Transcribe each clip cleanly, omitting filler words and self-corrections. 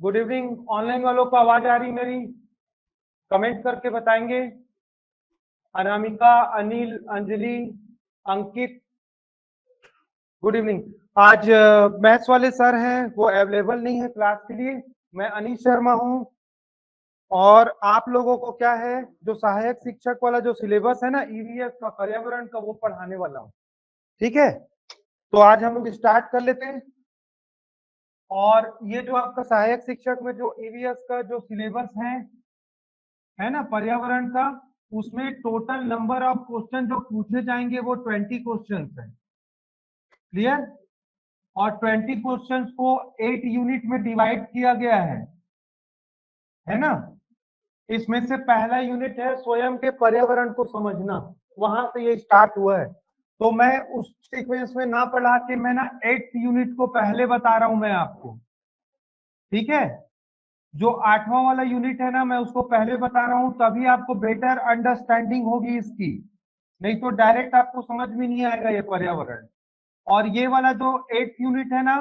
Good evening. Online वालों को आवाज आ रही मेरी? कमेंट करके बताएंगे। अनामिका, अनिल, अंजलि, अंकित, गुड इवनिंग। आज मैथ्स वाले सर हैं, वो अवेलेबल नहीं है क्लास के लिए। मैं अनिल शर्मा हूं और आप लोगों को क्या है, जो सहायक शिक्षक वाला जो सिलेबस है ना ईवीएस का, पर्यावरण का, वो पढ़ाने वाला हूं। ठीक है, तो आज हम लोग स्टार्ट कर लेते हैं। और ये जो आपका सहायक शिक्षक में जो ईवीएस का जो सिलेबस है ना पर्यावरण का, उसमें टोटल नंबर ऑफ क्वेश्चन जो पूछे जाएंगे वो 20 क्वेश्चन है। क्लियर? और 20 क्वेश्चन को 8 यूनिट में डिवाइड किया गया है ना। इसमें से पहला यूनिट है स्वयं के पर्यावरण को समझना, वहां से ये स्टार्ट हुआ है। तो मैं उस सीक्वेंस में ना पढ़ा के मैं ना 8th यूनिट को पहले बता रहा हूं मैं आपको। ठीक है, जो 8वां वाला यूनिट है ना मैं उसको पहले बता रहा हूं, तभी आपको बेटर अंडरस्टैंडिंग होगी इसकी, नहीं तो डायरेक्ट आपको समझ में नहीं आएगा ये पर्यावरण। और ये वाला जो 8th यूनिट है ना,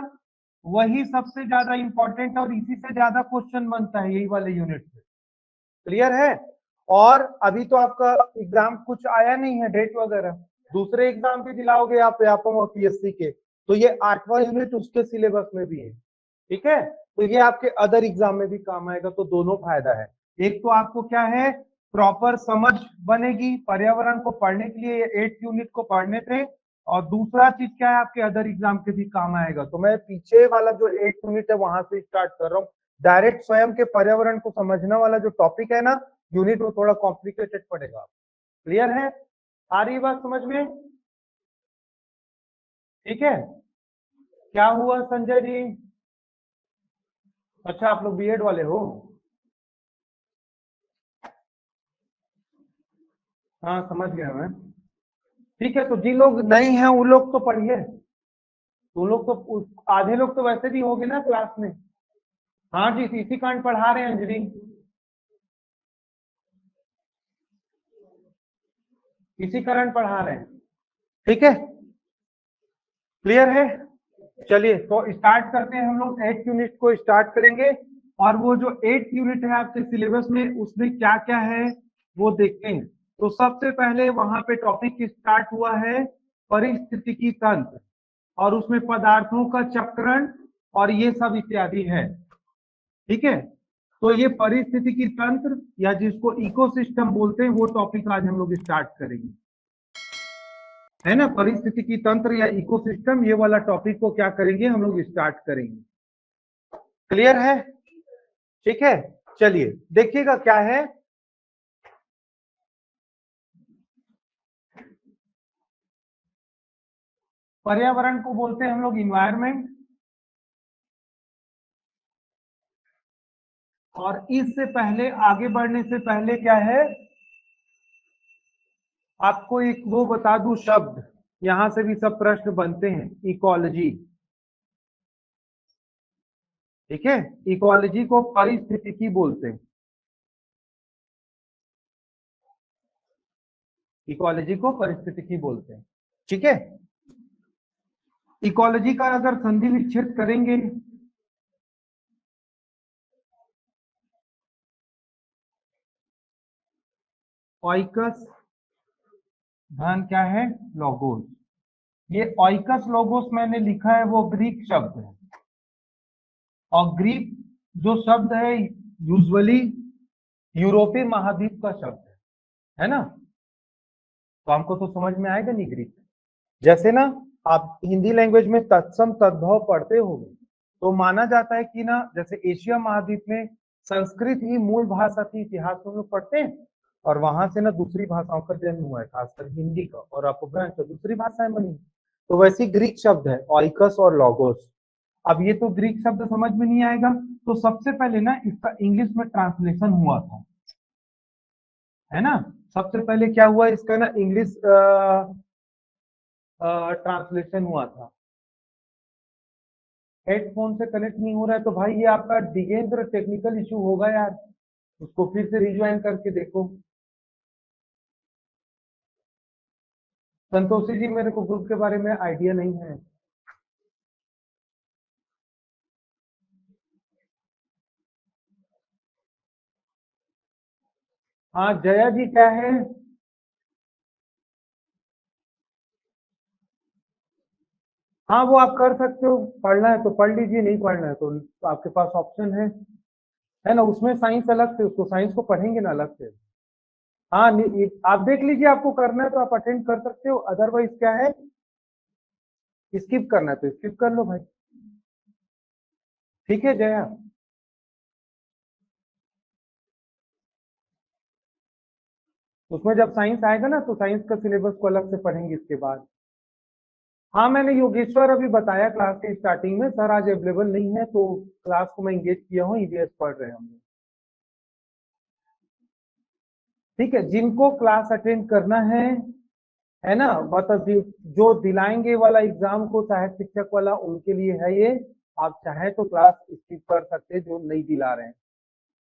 वही सबसे ज्यादा इंपॉर्टेंट और इसी से ज्यादा क्वेश्चन बनता है, यही वाले यूनिट से। क्लियर है? और अभी तो आपका एग्जाम कुछ आया नहीं है, डेट वगैरह, दूसरे एग्जाम भी दिलाओगे आप व्यापम और पीएससी के, तो ये 8वां यूनिट उसके सिलेबस में भी है। ठीक है, तो ये आपके अदर एग्जाम में भी काम आएगा, तो दोनों फायदा है। एक तो आपको क्या है, प्रॉपर समझ बनेगी पर्यावरण को पढ़ने के लिए, 8 यूनिट को पढ़ने थे। और दूसरा चीज क्या है, आपके अदर एग्जाम के भी काम आएगा। तो मैं पीछे वाला जो 8 यूनिट है वहां से स्टार्ट कर रहा हूँ। डायरेक्ट स्वयं के पर्यावरण को समझना वाला जो टॉपिक है ना यूनिट, वो थोड़ा कॉम्प्लिकेटेड पड़ेगा। क्लियर है? आ रही बात समझ में? ठीक है। क्या हुआ संजय जी? अच्छा, आप लोग बीएड वाले हो? हाँ, समझ गया मैं। ठीक है, तो जिन लोग नहीं हैं उन लोग तो पढ़िए। उन लोग तो आधे लोग तो वैसे भी होंगे ना क्लास में। हाँ जी, इसी कांड पढ़ा रहे हैं अंजलि, इसी कारण पढ़ा रहे हैं। ठीक है, क्लियर है? चलिए तो स्टार्ट करते हैं, हम लोग 8 यूनिट को स्टार्ट करेंगे। और वो जो 8 यूनिट है आपके सिलेबस में, उसमें क्या क्या है वो देखते हैं। तो सबसे पहले वहां पे टॉपिक स्टार्ट हुआ है परिस्थितिकी तंत्र, और उसमें पदार्थों का चक्रण और ये सब इत्यादि है। ठीक है, तो ये परिस्थितिकी तंत्र या जिसको इकोसिस्टम बोलते हैं, वो टॉपिक आज हम लोग स्टार्ट करेंगे। है ना, परिस्थितिकी तंत्र या इकोसिस्टम, ये वाला टॉपिक को क्या करेंगे हम लोग, स्टार्ट करेंगे। क्लियर है? ठीक है, चलिए देखिएगा क्या है। पर्यावरण को बोलते हैं हम लोग इन्वायरमेंट। और इससे पहले, आगे बढ़ने से पहले क्या है, आपको एक वो बता दूं शब्द, यहां से भी सब प्रश्न बनते हैं, इकोलॉजी। ठीक है, इकोलॉजी को परिस्थितिकी बोलते हैं। इकोलॉजी को परिस्थितिकी बोलते हैं। ठीक है, इकोलॉजी का अगर संधि विच्छेद करेंगे, ऑइकस धन क्या है, लोगोस। ये ऑइकस लोगोस मैंने लिखा है, वो ग्रीक शब्द है। और ग्रीक जो शब्द है यूजुअली यूरोपीय महाद्वीप का शब्द है ना। तो हमको तो समझ में आएगा नहीं ग्रीक। जैसे ना आप हिंदी लैंग्वेज में तत्सम तद्भव पढ़ते होंगे, तो माना जाता है कि ना जैसे एशिया महाद्वीप में संस्कृत ही मूल भाषा थी, इतिहास में लोग पढ़ते हैं, और वहां से ना दूसरी भाषाओं का जन्म हुआ है, खासकर हिंदी का, और अपभ्रंश से दूसरी भाषाएं बनी। तो वैसे ग्रीक शब्द है ऑइकस और लॉगोस। अब ये तो ग्रीक शब्द समझ में नहीं आएगा, तो सबसे पहले ना इसका इंग्लिश में ट्रांसलेशन हुआ था, है ना। सबसे पहले क्या हुआ इसका ना, इंग्लिश ट्रांसलेशन हुआ था। हेडफोन से कनेक्ट नहीं हो रहा है तो भाई ये आपका दिगेंद्र टेक्निकल इशू होगा यार, उसको फिर से रिज्वाइन करके देखो। संतोषी जी, मेरे को ग्रुप के बारे में आइडिया नहीं है। हाँ जया जी क्या है? हाँ वो आप कर सकते हो, पढ़ना है तो पढ़ लीजिए, नहीं पढ़ना है तो आपके पास ऑप्शन है ना। उसमें साइंस अलग से, उसको साइंस को पढ़ेंगे ना अलग से। हाँ आप देख लीजिए, आपको करना है तो आप अटेंड कर सकते हो, अदरवाइज क्या है, स्किप करना है तो स्किप कर लो भाई। ठीक है जया। उसमें जब साइंस आएगा ना तो साइंस का सिलेबस को अलग से पढ़ेंगे इसके बाद। हाँ मैंने योगेश्वर अभी बताया क्लास के स्टार्टिंग में, सर आज अवेलेबल नहीं है तो क्लास को मैं एंगेज किया हूँ, ईवीएस पढ़ रहे हैं हम लोग। ठीक है, जिनको क्लास अटेंड करना है ना, मतलब जो दिलाएंगे वाला एग्जाम को सहायक शिक्षक वाला, उनके लिए है ये। आप चाहे तो क्लास स्किप कर सकते हैं जो नहीं दिला रहे हैं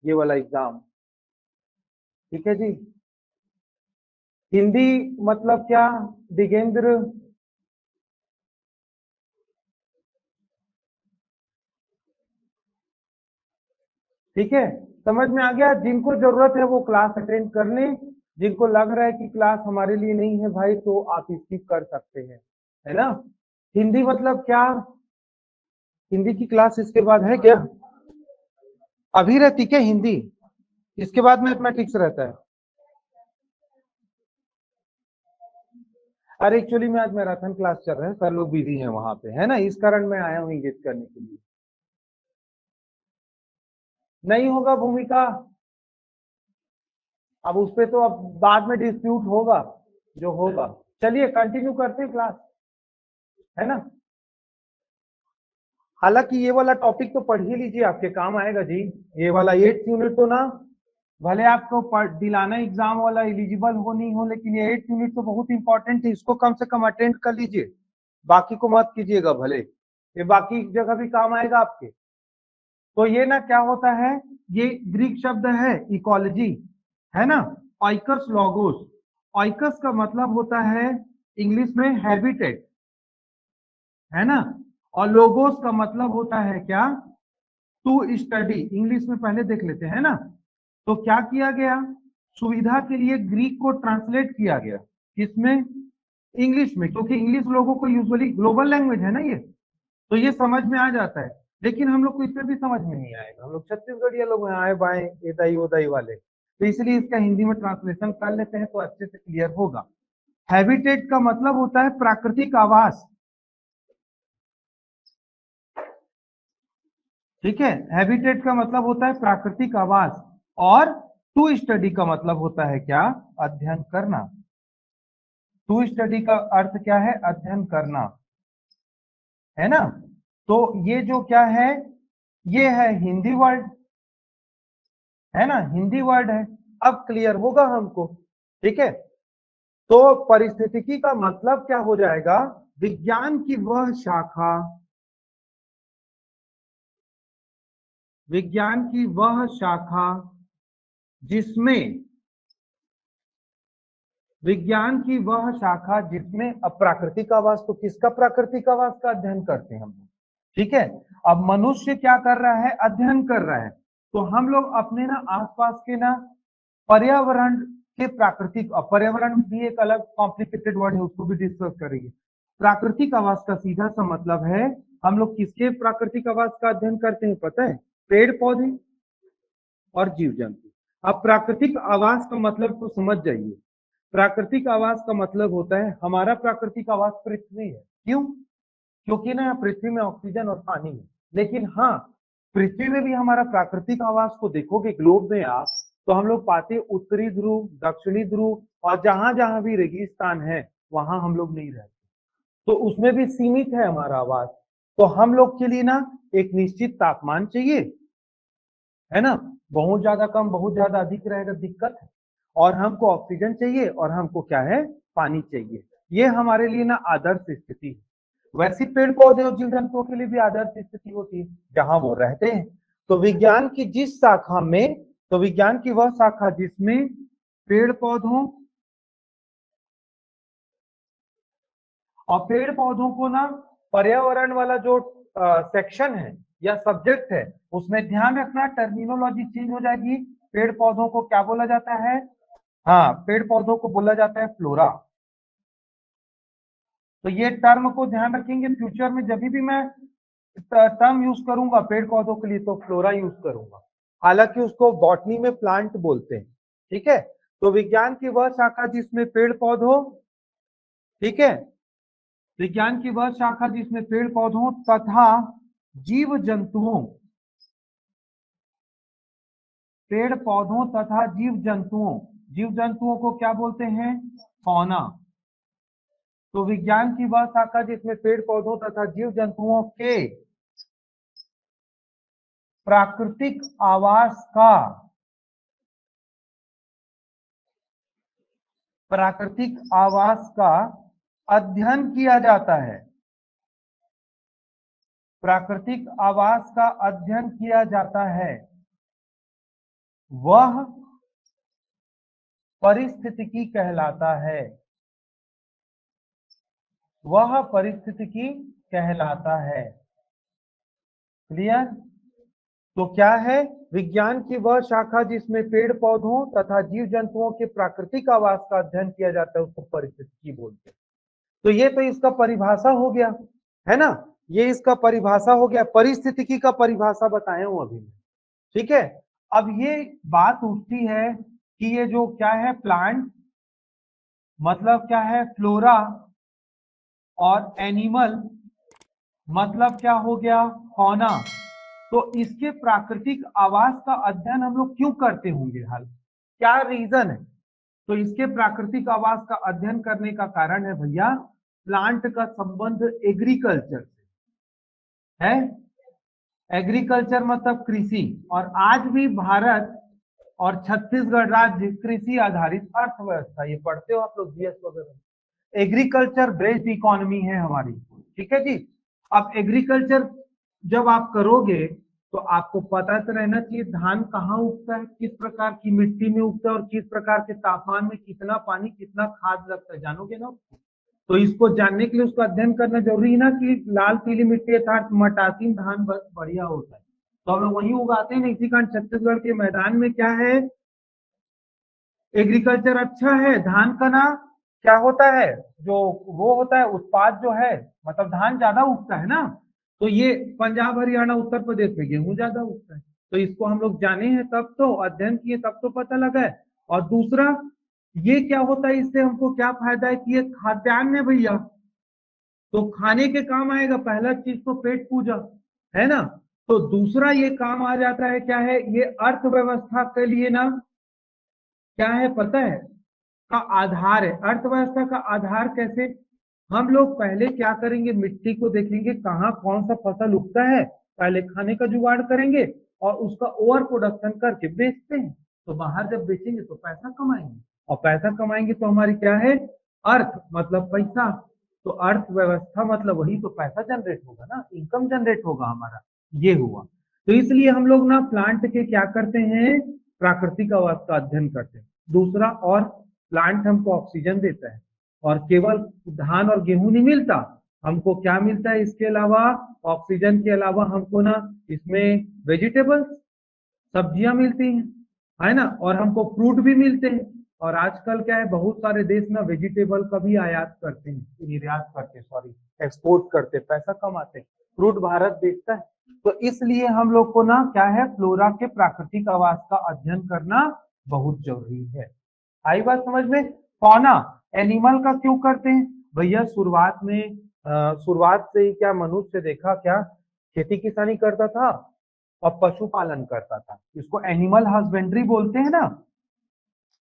ये वाला एग्जाम। ठीक है जी। हिंदी मतलब क्या, दिगेंद्र? ठीक है, समझ में आ गया। जिनको जरूरत है वो क्लास अटेंड कर लें, जिनको लग रहा है कि क्लास हमारे लिए नहीं है भाई तो आप स्किप कर सकते हैं, है ना। हिंदी मतलब क्या, हिंदी की क्लास इसके बाद है क्या? अभी रहती क्या हिंदी? इसके बाद मैथमेटिक्स रहता है? अरे एक्चुअली में आज मैराथन क्लास चल रहा है, सर लोग बिजी हैं वहां पे, है ना, इस कारण मैं आया हूँ इंगेज करने के लिए। नहीं होगा भूमिका, अब उस पे तो अब बाद में डिस्प्यूट होगा जो होगा। चलिए कंटिन्यू करते हैं क्लास, है ना। हालांकि ये वाला टॉपिक तो पढ़ ही लीजिए, आपके काम आएगा जी। ये वाला 8th यूनिट तो ना, भले आपको दिलाना एग्जाम वाला एलिजिबल हो नहीं हो, लेकिन ये 8th यूनिट तो बहुत इंपॉर्टेंट है, इसको कम से कम अटेंड कर लीजिए। बाकी को मत कीजिएगा भले, ये बाकी जगह भी काम आएगा आपके। तो ये ना क्या होता है, ये ग्रीक शब्द है इकोलॉजी, है ना। ऑइकस लॉगोस, ऑइकस का मतलब होता है इंग्लिश में हैबिटेट, है ना। और लोगोस का मतलब होता है क्या, टू स्टडी, इंग्लिश में पहले देख लेते हैं ना। तो क्या किया गया, सुविधा के लिए ग्रीक को ट्रांसलेट किया गया, किसमें, इंग्लिश में, क्योंकि इंग्लिश लोगों को यूजुअली ग्लोबल लैंग्वेज है ना ये, तो ये समझ में आ जाता है। लेकिन हम लोग को इसमें भी समझ में नहीं आएगा, हम लोग छत्तीसगढ़िया लोग हैं, आए बाएं एदाई ओदाई वाले, तो इसलिए इसका हिंदी में ट्रांसलेशन कर लेते हैं तो अच्छे से क्लियर होगा। हैबिटेट का मतलब होता है प्राकृतिक आवास, ठीक है। हैबिटेट का मतलब होता है प्राकृतिक आवास, और टू स्टडी का मतलब होता है क्या, अध्ययन करना। टू स्टडी का अर्थ क्या है, अध्ययन करना, है ना। तो ये जो क्या है, ये है हिंदी वर्ड, है ना, हिंदी वर्ड है। अब क्लियर होगा हमको, ठीक है। तो परिस्थितिकी का मतलब क्या हो जाएगा, विज्ञान की वह शाखा, विज्ञान की वह शाखा जिसमें, विज्ञान की वह शाखा जिसमें अप्राकृतिक आवास, तो किसका प्राकृतिक आवास का अध्ययन करते हैं हम लोग, ठीक है। अब मनुष्य क्या कर रहा है, अध्ययन कर रहा है, तो हम लोग अपने ना आसपास के ना पर्यावरण के प्राकृतिक, पर्यावरण भी एक अलग कॉम्प्लिकेटेड वर्ड है, उसको भी डिस्कस करेंगे। प्राकृतिक आवास का सीधा सा मतलब है, हम लोग किसके प्राकृतिक आवास का अध्ययन करते हैं पता है, पेड़ पौधे और जीव जंतु। अब प्राकृतिक आवास का मतलब तो समझ जाइए, प्राकृतिक आवास का मतलब होता है, हमारा प्राकृतिक आवास पृथ्वी है, क्यों, क्योंकि ना पृथ्वी में ऑक्सीजन और पानी है। लेकिन हाँ, पृथ्वी में भी हमारा प्राकृतिक आवास को देखोगे ग्लोब में आप, तो हम लोग पाते उत्तरी ध्रुव, दक्षिणी ध्रुव, और जहां जहां भी रेगिस्तान है वहां हम लोग नहीं रहते, तो उसमें भी सीमित है हमारा आवास। तो हम लोग के लिए ना एक निश्चित तापमान चाहिए, है ना, बहुत ज्यादा कम बहुत ज्यादा अधिक रहेगा दिक्कत है, और हमको ऑक्सीजन चाहिए, और हमको क्या है, पानी चाहिए। ये हमारे लिए ना आदर्श स्थिति है। वैसे पेड़ पौधे और जीव जंतुओं के लिए भी आदर्श स्थिति होती है जहां वो रहते हैं। तो विज्ञान की जिस शाखा में, तो विज्ञान की वह शाखा जिसमें पेड़ पौधों, और पेड़ पौधों को ना पर्यावरण वाला जो सेक्शन है या सब्जेक्ट है, उसमें ध्यान रखना टर्मिनोलॉजी चेंज हो जाएगी। पेड़ पौधों को क्या बोला जाता है, हाँ, पेड़ पौधों को बोला जाता है फ्लोरा। तो ये टर्म को ध्यान रखेंगे, फ्यूचर में जब भी मैं टर्म यूज करूंगा पेड़ पौधों के लिए तो फ्लोरा यूज करूंगा, हालांकि उसको बॉटनी में प्लांट बोलते हैं। ठीक है, तो विज्ञान की वह शाखा जिसमें पेड़ पौधों, ठीक है, विज्ञान की वह शाखा जिसमें पेड़ पौधों तथा जीव जंतुओं, पेड़ पौधों तथा जीव जंतुओं को क्या बोलते हैं? फौना। तो विज्ञान की वह शाखा जिसमें पेड़ पौधों तथा जीव जंतुओं के प्राकृतिक आवास का अध्ययन किया जाता है, प्राकृतिक आवास का अध्ययन किया जाता है, वह पारिस्थितिकी कहलाता है, वह पारिस्थितिकी कहलाता है। क्लियर? तो क्या है? विज्ञान की वह शाखा जिसमें पेड़ पौधों तथा जीव जंतुओं के प्राकृतिक आवास का अध्ययन किया जाता है उसको पारिस्थितिकी बोलते हैं। तो ये तो इसका परिभाषा हो गया, है ना? ये इसका परिभाषा हो गया, परिस्थितिकी का परिभाषा बताया हूं अभी। ठीक है, अब ये बात उठती है कि ये जो क्या है प्लांट, मतलब क्या है फ्लोरा, और एनिमल मतलब क्या हो गया फौना। तो इसके प्राकृतिक आवास का अध्ययन हम लोग क्यों करते होंगे? हाल क्या रीजन है? तो इसके प्राकृतिक आवास का अध्ययन करने का कारण है भैया, प्लांट का संबंध एग्रीकल्चर से है। एग्रीकल्चर मतलब कृषि, और आज भी भारत और छत्तीसगढ़ राज्य कृषि आधारित अर्थव्यवस्था, ये पढ़ते हो आप लोग जीएस वगैरह, एग्रीकल्चर बेस्ड इकोनॉमी है हमारी। ठीक है जी। अब एग्रीकल्चर जब आप करोगे तो आपको पता तो रहना चाहिए धान कहाँ उगता है, किस प्रकार की मिट्टी में उगता है, और किस प्रकार के तापमान में कितना पानी कितना खाद लगता है, जानोगे ना? तो इसको जानने के लिए उसका अध्ययन करना जरूरी है ना, कि लाल पीली मिट्टी अर्थात मटासीन धान बस बढ़िया होता है तो हम लोग वहीं उगाते हैं। इसी कारण छत्तीसगढ़ के मैदान में क्या है, एग्रीकल्चर अच्छा है। धान का ना क्या होता है, जो वो होता है उत्पाद जो है, मतलब धान ज्यादा उगता है ना, तो ये पंजाब हरियाणा उत्तर प्रदेश में गेहूं ज्यादा उगता है। तो इसको हम लोग जाने हैं तब तो अध्ययन किए तब तो पता लगा है। और दूसरा ये क्या होता है, इससे हमको क्या फायदा है कि ये खाद्यान्न है भैया, तो खाने के काम आएगा। पहला चीज तो पेट पूजा है ना, तो दूसरा ये काम आ जाता है क्या है, ये अर्थव्यवस्था के लिए ना क्या है पता है, का आधार है। अर्थव्यवस्था का आधार कैसे? हम लोग पहले क्या करेंगे, मिट्टी को देखेंगे कहाँ कौन सा फसल उगता है, पहले खाने का जुगाड़ करेंगे और उसका ओवर प्रोडक्शन करके बेचते हैं। तो बाहर जब बेचेंगे तो पैसा कमाएंगे, और पैसा कमाएंगे तो हमारी क्या है, अर्थ मतलब पैसा। तो अर्थव्यवस्था मतलब वही तो पैसा जनरेट होगा ना, इनकम जनरेट होगा हमारा, ये हुआ। तो इसलिए हम लोग ना प्लांट के क्या करते हैं, प्राकृतिक आवास का अध्ययन करते हैं। दूसरा, और प्लांट हमको ऑक्सीजन देता है, और केवल धान और गेहूं नहीं मिलता, हमको क्या मिलता है इसके अलावा, ऑक्सीजन के अलावा हमको ना इसमें वेजिटेबल्स सब्जियां मिलती हैं, है ना, और हमको फ्रूट भी मिलते हैं। और आजकल क्या है, बहुत सारे देश ना वेजिटेबल का भी आयात करते हैं, निर्यात करते, सॉरी एक्सपोर्ट करते, पैसा कमाते। फ्रूट भारत बेचता है। तो इसलिए हम लोग को ना क्या है, फ्लोरा के प्राकृतिक आवास का अध्ययन करना बहुत जरूरी है। आई बात समझ में? फौना एनिमल का क्यों करते हैं भैया? शुरुआत से ही क्या मनुष्य देखा क्या, खेती किसानी करता था और पशुपालन करता था, इसको एनिमल हस्बेंड्री बोलते हैं ना।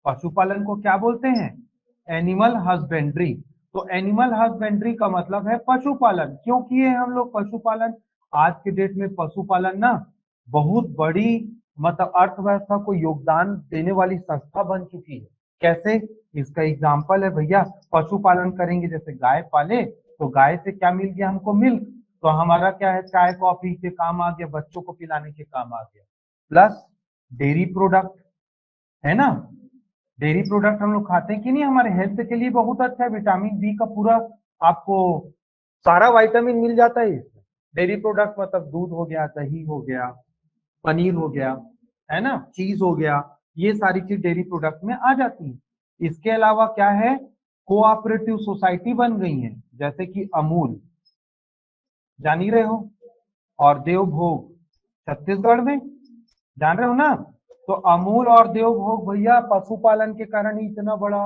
पशुपालन को क्या बोलते हैं? Animal husbandry. तो एनिमल हस्बेंड्री का मतलब है पशुपालन। क्यों किए हम लोग पशुपालन? आज के डेट में पशुपालन ना बहुत बड़ी मतलब अर्थव्यवस्था को योगदान देने वाली संस्था बन चुकी है। कैसे? इसका एग्जाम्पल है भैया, पशुपालन करेंगे, जैसे गाय पाले तो गाय से क्या मिल गया हमको, मिल्क। तो हमारा क्या है, चाय कॉफी के काम आ गया, बच्चों को पिलाने के काम आ गया। प्लस डेयरी प्रोडक्ट, है ना, डेयरी प्रोडक्ट हम लोग खाते हैं कि नहीं, हमारे हेल्थ के लिए बहुत अच्छा है। विटामिन बी का पूरा आपको सारा विटामिन मिल जाता है इसमें। डेयरी प्रोडक्ट मतलब दूध हो गया, दही हो गया, पनीर हो गया, है ना, चीज हो गया, ये सारी चीज डेयरी प्रोडक्ट में आ जाती है। इसके अलावा क्या है, कोऑपरेटिव सोसाइटी बन गई है, जैसे कि अमूल, जान ही रहे हो, और देवभोग छत्तीसगढ़ में, जान रहे हो ना। तो अमूल और देवभोग भैया पशुपालन के कारण ही इतना बड़ा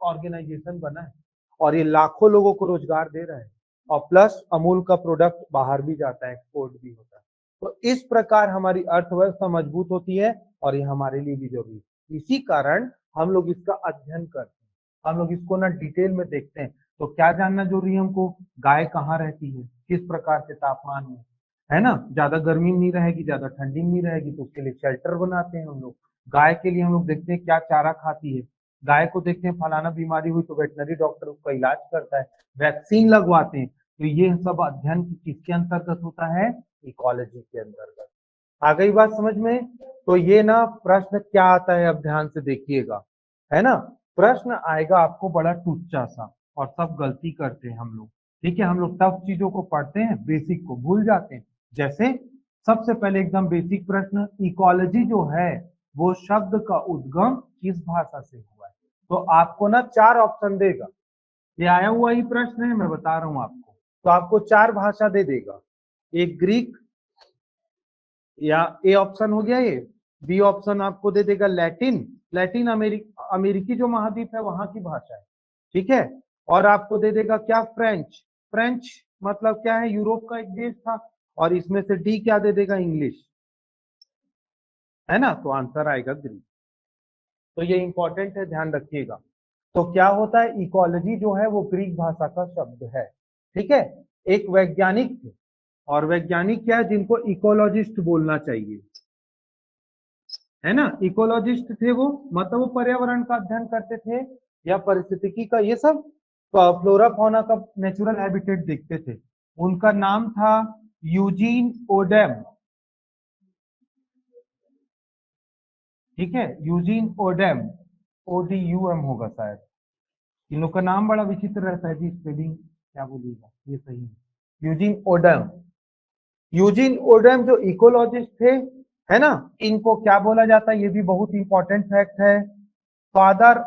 ऑर्गेनाइजेशन बना है, और ये लाखों लोगों को रोजगार दे रहा है, और प्लस अमूल का प्रोडक्ट बाहर भी जाता है, एक्सपोर्ट भी होता है। तो इस प्रकार हमारी अर्थव्यवस्था मजबूत होती है, और ये हमारे लिए भी जरूरी है। इसी कारण हम लोग इसका अध्ययन करते हैं, हम लोग इसको ना डिटेल में देखते हैं। तो क्या जानना जरूरी है हमको, गाय कहाँ रहती है, किस प्रकार के तापमान में, है ना, ज्यादा गर्मी में नहीं रहेगी, ज्यादा ठंडी में नहीं रहेगी, तो उसके लिए शेल्टर बनाते हैं हम लोग। गाय के लिए हम लोग देखते हैं क्या चारा खाती है, गाय को देखते हैं फलाना बीमारी हुई तो वेटनरी डॉक्टर उसका इलाज करता है, वैक्सीन लगवाते हैं। तो ये सब अध्ययन किसके अंतर्गत होता है, इकोलॉजी के अंतर्गत। आ गई बात समझ में। तो ये ना प्रश्न क्या आता है, अब ध्यान से देखिएगा, है ना। प्रश्न आएगा आपको बड़ा टुच्चा सा, और सब गलती करते हैं हम लोग, ठीक है। हम लोग टफ चीजों को पढ़ते हैं, बेसिक को भूल जाते हैं। जैसे सबसे पहले एकदम बेसिक प्रश्न, इकोलॉजी जो है वो शब्द का उद्गम किस भाषा से हुआ है। तो आपको ना 4 ऑप्शन देगा, ये आया हुआ ही प्रश्न है, मैं बता रहा हूं आपको। तो आपको 4 भाषा दे देगा, एक ग्रीक, या ए ऑप्शन हो गया ये, बी ऑप्शन आपको दे देगा लैटिन, लैटिन अमेरिकी जो महाद्वीप है वहां की भाषा है, ठीक है। और आपको दे देगा क्या, फ्रेंच, फ्रेंच मतलब क्या है, यूरोप का एक देश था। और इसमें से डी क्या दे देगा, इंग्लिश, है ना। तो आंसर आएगा ग्रीक। तो ये इंपॉर्टेंट है, ध्यान रखिएगा। तो क्या होता है, इकोलॉजी जो है वो ग्रीक भाषा का शब्द है, ठीक है। एक वैज्ञानिक थे, और वैज्ञानिक क्या है, जिनको इकोलॉजिस्ट बोलना चाहिए, है ना। इकोलॉजिस्ट थे वो, मतलब वो पर्यावरण का अध्ययन करते थे, या पारिस्थितिकी का, ये सब फ्लोरा फौना का नेचुरल हैबिटेट देखते थे। उनका नाम था यूजीन ओडेम, ठीक है, यूजीन ओडेम, ODUM होगा शायद। इन लोग का नाम बड़ा विचित्र रहता है जी, स्पेलिंग क्या बोलिएगा, ये सही है, यूजीन ओडेम। यूजीन ओडेम जो इकोलॉजिस्ट थे, है ना, इनको क्या बोला जाता है, ये भी बहुत इंपॉर्टेंट फैक्ट है, फादर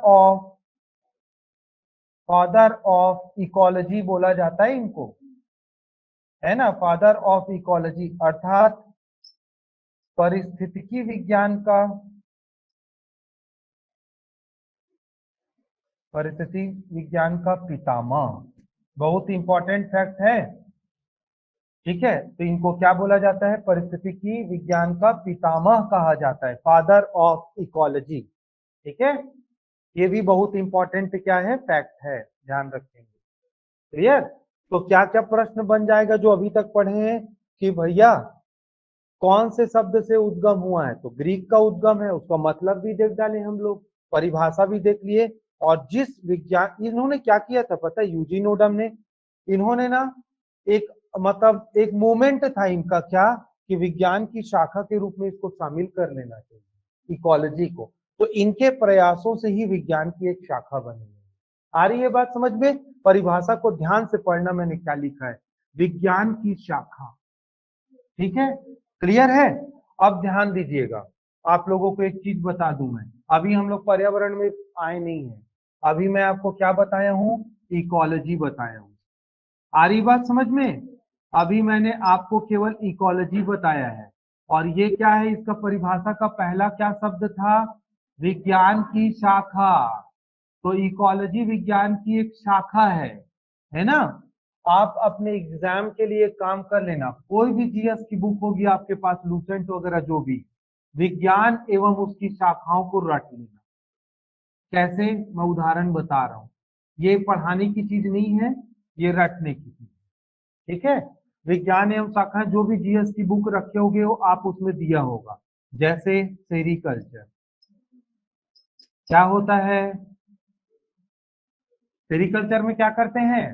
ऑफ इकोलॉजी बोला जाता है इनको, है ना, फादर ऑफ इकोलॉजी, अर्थात पारिस्थितिकी विज्ञान का, परिस्थिति विज्ञान का पितामह। बहुत इंपॉर्टेंट फैक्ट है, ठीक है। तो इनको क्या बोला जाता है, परिस्थितिकी विज्ञान का पितामह कहा जाता है, फादर ऑफ इकोलॉजी, ठीक है। ये भी बहुत इंपॉर्टेंट क्या है, फैक्ट है, ध्यान रखेंगे। क्लियर। तो क्या क्या प्रश्न बन जाएगा जो अभी तक पढ़े हैं, कि भैया कौन से शब्द से उद्गम हुआ है, तो ग्रीक का उद्गम है, उसका मतलब भी देख डाले हम लोग, परिभाषा भी देख लिए। और जिस विज्ञान, इन्होंने क्या किया था पता है, यूजीन ओडम ने, इन्होंने ना एक, मतलब एक मूवमेंट था इनका, क्या कि विज्ञान की शाखा के रूप में इसको शामिल कर लेना चाहिए इकोलॉजी को। तो इनके प्रयासों से ही विज्ञान की एक शाखा बनी है। आ रही है बात समझ में। परिभाषा को ध्यान से पढ़ना, मैंने क्या लिखा है, विज्ञान की शाखा, ठीक है। क्लियर है। अब ध्यान दीजिएगा, आप लोगों को एक चीज बता दूं मैं, अभी हम लोग पर्यावरण में आए नहीं है, अभी मैं आपको क्या बताया हूं, इकोलॉजी बताया हूं। आ रही बात समझ में। अभी मैंने आपको केवल इकोलॉजी बताया है, और ये क्या है, इसका परिभाषा का पहला क्या शब्द था, विज्ञान की शाखा। तो इकोलॉजी विज्ञान की एक शाखा है ना। आप अपने एग्जाम के लिए काम कर लेना, कोई भी जीएस की बुक होगी आपके पास, लूसेंट वगैरह जो भी, विज्ञान एवं उसकी शाखाओं को रट लेना। कैसे, मैं उदाहरण बता रहा हूं, ये पढ़ाने की चीज नहीं है, ये रटने की चीज, ठीक है। विज्ञान एवं शाखा, जो भी जीएस की बुक रखे होगे वो आप उसमें दिया होगा। जैसे सेरिकल्चर, क्या होता है, सेरिकल्चर में क्या करते हैं,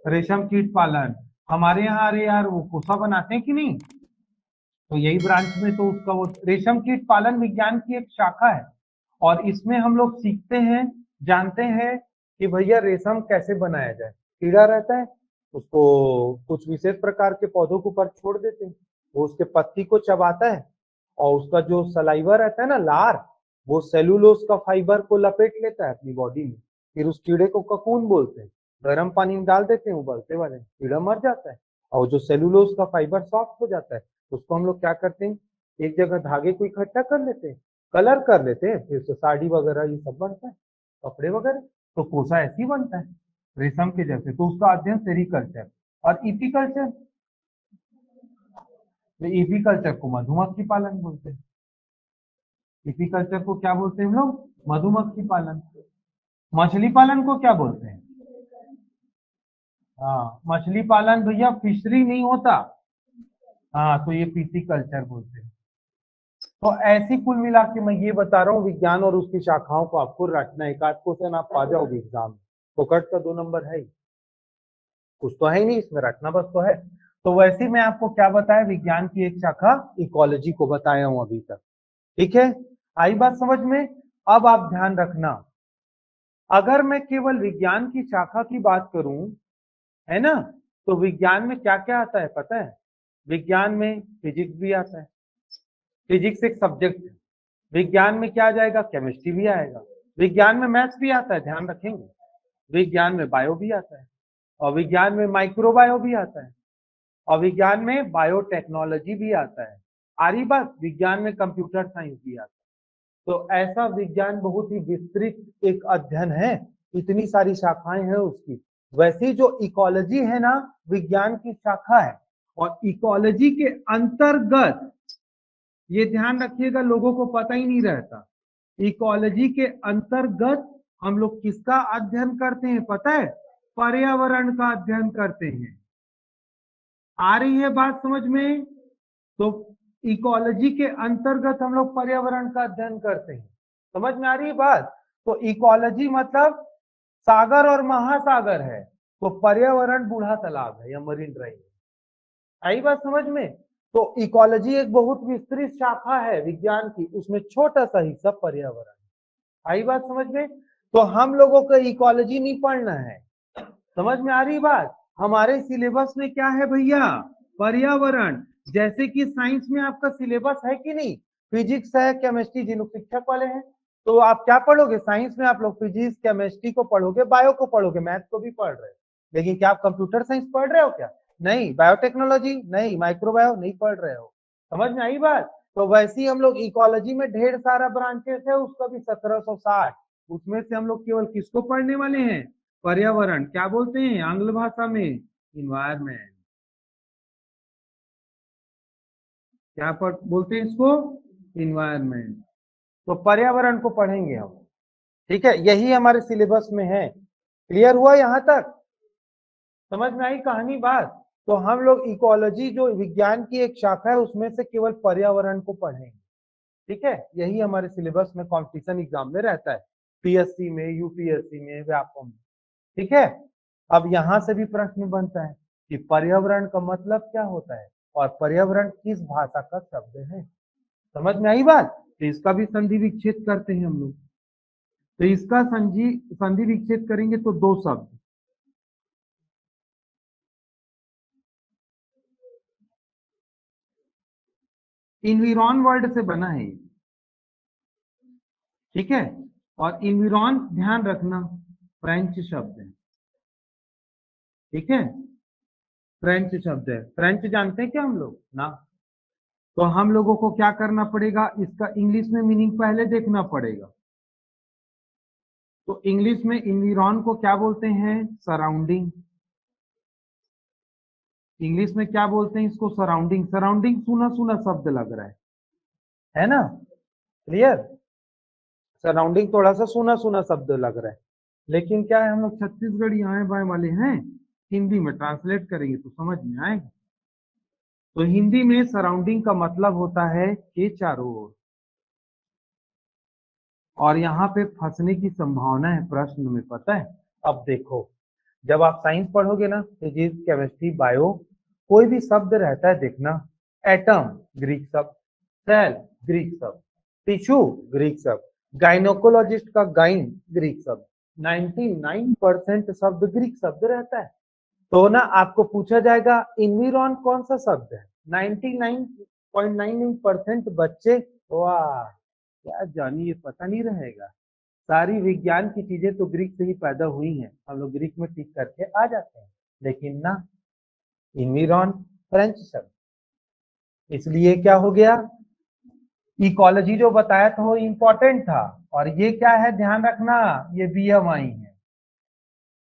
रेशम कीट पालन। हमारे यहाँ अरे यार वो कोसा बनाते हैं कि नहीं, तो यही ब्रांच में तो उसका वो रेशम कीट पालन विज्ञान की एक शाखा है। और इसमें हम लोग सीखते हैं, जानते हैं कि भैया रेशम कैसे बनाया जाए। कीड़ा रहता है, उसको कुछ विशेष प्रकार के पौधों के ऊपर छोड़ देते हैं, वो उसके पत्ती को चबाता है, और उसका जो सलाइवा रहता है ना, लार, वो सेलुलोज का फाइबर को लपेट लेता है अपनी बॉडी में, फिर उस कीड़े को ककून बोलते हैं, गर्म पानी में डाल देते हैं उबलते वाले, कीड़ा मर जाता है और जो सेलुलोज का फाइबर सॉफ्ट हो जाता है उसको हम लोग क्या करते हैं, एक जगह धागे को इकट्ठा कर लेते हैं, कलर कर लेते हैं, फिर से साड़ी वगैरह ये सब बनता है, कपड़े वगैरह। तो कोसा ऐसे ही बनता है रेशम के जैसे। तो उसका अध्ययन सेरीकल्चर। और इपीकल्चर, इपीकल्चर को मधुमक्खी पालन बोलते हैं। इपीकल्चर को क्या बोलते हैं हम लोग? मधुमक्खी पालन। मछली पालन को क्या बोलते हैं? हाँ, मछली पालन भैया फिशरी नहीं होता। हाँ, तो ये पिसिकल्चर बोलते हैं। तो ऐसी कुल मिला के मैं ये बता रहा हूँ, विज्ञान और उसकी शाखाओं को आपको रटना, एक आध क्वेश्चन आप पा जाओगे एग्जाम में, फोकट का 2 नंबर है ही, कुछ तो है ही नहीं इसमें, रटना बस तो है। तो वैसे ही मैं आपको क्या बताया, विज्ञान की एक शाखा इकोलॉजी को बताया हूं अभी तक। ठीक है, आई बात समझ में? अब आप ध्यान रखना, अगर मैं केवल विज्ञान की शाखा की बात करूं, है ना, तो विज्ञान में क्या क्या आता है पता है? विज्ञान में फिजिक्स भी आता है, फिजिक्स एक सब्जेक्ट है। विज्ञान में क्या आ जाएगा? केमिस्ट्री भी आएगा। विज्ञान में मैथ्स भी आता है, ध्यान रखेंगे। विज्ञान में बायो भी आता है, और विज्ञान में माइक्रोबायो भी आता है, और विज्ञान में बायोटेक्नोलॉजी भी आता है। आ रही बात? विज्ञान में कंप्यूटर साइंस भी आता है। तो ऐसा विज्ञान बहुत ही विस्तृत एक अध्ययन है, इतनी सारी शाखाएं हैं उसकी। वैसे जो इकोलॉजी है ना, विज्ञान की शाखा है, और इकोलॉजी के अंतर्गत, ये ध्यान रखिएगा, लोगों को पता ही नहीं रहता, इकोलॉजी के अंतर्गत हम लोग किसका अध्ययन करते हैं पता है? पर्यावरण का अध्ययन करते हैं। आ रही है बात समझ में? तो इकोलॉजी के अंतर्गत हम लोग पर्यावरण का अध्ययन करते हैं। समझ में आ रही है बात? तो इकोलॉजी मतलब सागर और महासागर है, तो पर्यावरण बूढ़ा तालाब है या मरीन ड्राइव। आई बात समझ में? तो इकोलॉजी एक बहुत विस्तृत शाखा है विज्ञान की, उसमें छोटा सा हिस्सा पर्यावरण। आई बात समझ में? तो हम लोगों को इकोलॉजी नहीं पढ़ना है, समझ में आ रही बात? हमारे सिलेबस में क्या है भैया? पर्यावरण। जैसे कि साइंस में आपका सिलेबस है कि नहीं? फिजिक्स है, केमिस्ट्री, जिन लोग शिक्षक वाले हैं, तो आप क्या पढ़ोगे साइंस में? आप लोग फिजिक्स केमिस्ट्री को पढ़ोगे, बायो को पढ़ोगे, मैथ को भी पढ़ रहे हो, लेकिन क्या आप कंप्यूटर साइंस पढ़ रहे हो क्या? नहीं। बायोटेक्नोलॉजी नहीं, माइक्रोबायो नहीं पढ़ रहे हो। समझ में आई बात? तो वैसे ही हम लोग इकोलॉजी में ढेर सारा ब्रांचेस है, उसका भी 1760, उसमें से हम लोग केवल किसको पढ़ने वाले हैं? पर्यावरण। क्या बोलते हैं आंग्ल भाषा में? इन्वायरमेंट। क्या बोलते हैं इसको? इन्वायरमेंट। तो पर्यावरण को पढ़ेंगे हम। ठीक है, यही हमारे सिलेबस में है। क्लियर हुआ यहां तक? समझ में आई कहानी बात? तो हम लोग इकोलॉजी जो विज्ञान की एक शाखा है, उसमें से केवल पर्यावरण को पढ़ेंगे। ठीक है, यही हमारे सिलेबस में कॉम्पिटिशन एग्जाम में रहता है, पीएससी में, यूपीएससी में, व्यापम में। ठीक है, अब यहां से भी प्रश्न बनता है कि पर्यावरण का मतलब क्या होता है और पर्यावरण किस भाषा का शब्द है। समझ में आई बात? तो इसका भी संधि विच्छेद करते हैं हम लोग। तो इसका संधि विच्छेद करेंगे तो 2 शब्द, इन्विरॉन वर्ड से बना है। ठीक है, और इन्विरॉन ध्यान रखना फ्रेंच शब्द है। ठीक है, फ्रेंच शब्द है। फ्रेंच जानते हैं क्या हम लोग ना? तो हम लोगों को क्या करना पड़ेगा, इसका इंग्लिश में मीनिंग पहले देखना पड़ेगा। तो इंग्लिश में इन्विरॉन को क्या बोलते हैं? सराउंडिंग। इंग्लिश में क्या बोलते हैं इसको? सराउंडिंग। सराउंडिंग सुना सुना शब्द लग रहा है ना? क्लियर? सराउंडिंग थोड़ा सा सुना सुना शब्द लग रहा है, लेकिन क्या है, हम लोग छत्तीसगढ़ी आए बाएं वाले हैं, हिंदी में ट्रांसलेट करेंगे तो समझ में आएगा। तो हिंदी में सराउंडिंग का मतलब होता है के चारों ओर। और यहाँ पे फंसने की संभावना है प्रश्न में, पता है? अब देखो, जब आप साइंस पढ़ोगे ना, फिजिक्स केमिस्ट्री बायो, कोई भी शब्द रहता है देखना, एटम ग्रीक शब्द, सेल ग्रीक शब्द, टिश्यू ग्रीक शब्द, गाइनोकोलॉजिस्ट का गाइन ग्रीक शब्द, 99% शब्द ग्रीक शब्द रहता है। तो ना आपको पूछा जाएगा इन्विरॉन कौन सा शब्द है, 99.99% बच्चे वाह क्या जानी, ये पता नहीं रहेगा। सारी विज्ञान की चीजें तो ग्रीक से ही पैदा हुई हैं, हम लोग ग्रीक में टिक करके आ जाते हैं, लेकिन ना, इन्विरॉन फ्रेंच शब्द, इसलिए क्या हो गया, इकोलॉजी जो बताया था वो इम्पोर्टेंट था, और ये क्या है ध्यान रखना, ये बीएमआई है,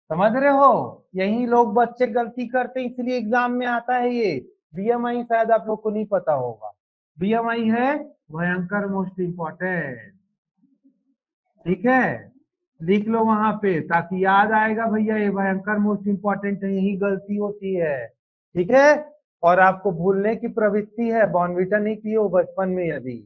समझ रहे हो, यही लोग बच्चे गलती करते हैं, इसलिए एग्जाम में आता है ये बीएमआई, शायद आप लोग को नहीं पता होगा, बीएमआई है भयंकर मोस्ट इंपॉर्टेंट, ठीक है, लिख लो वहां पे ताकि याद आएगा भैया, ये भयंकर मोस्ट इंपॉर्टेंट है, यही गलती होती है, ठीक है। और आपको भूलने की प्रवृत्ति है, बॉर्नविटा नहीं पियो बचपन में, यदि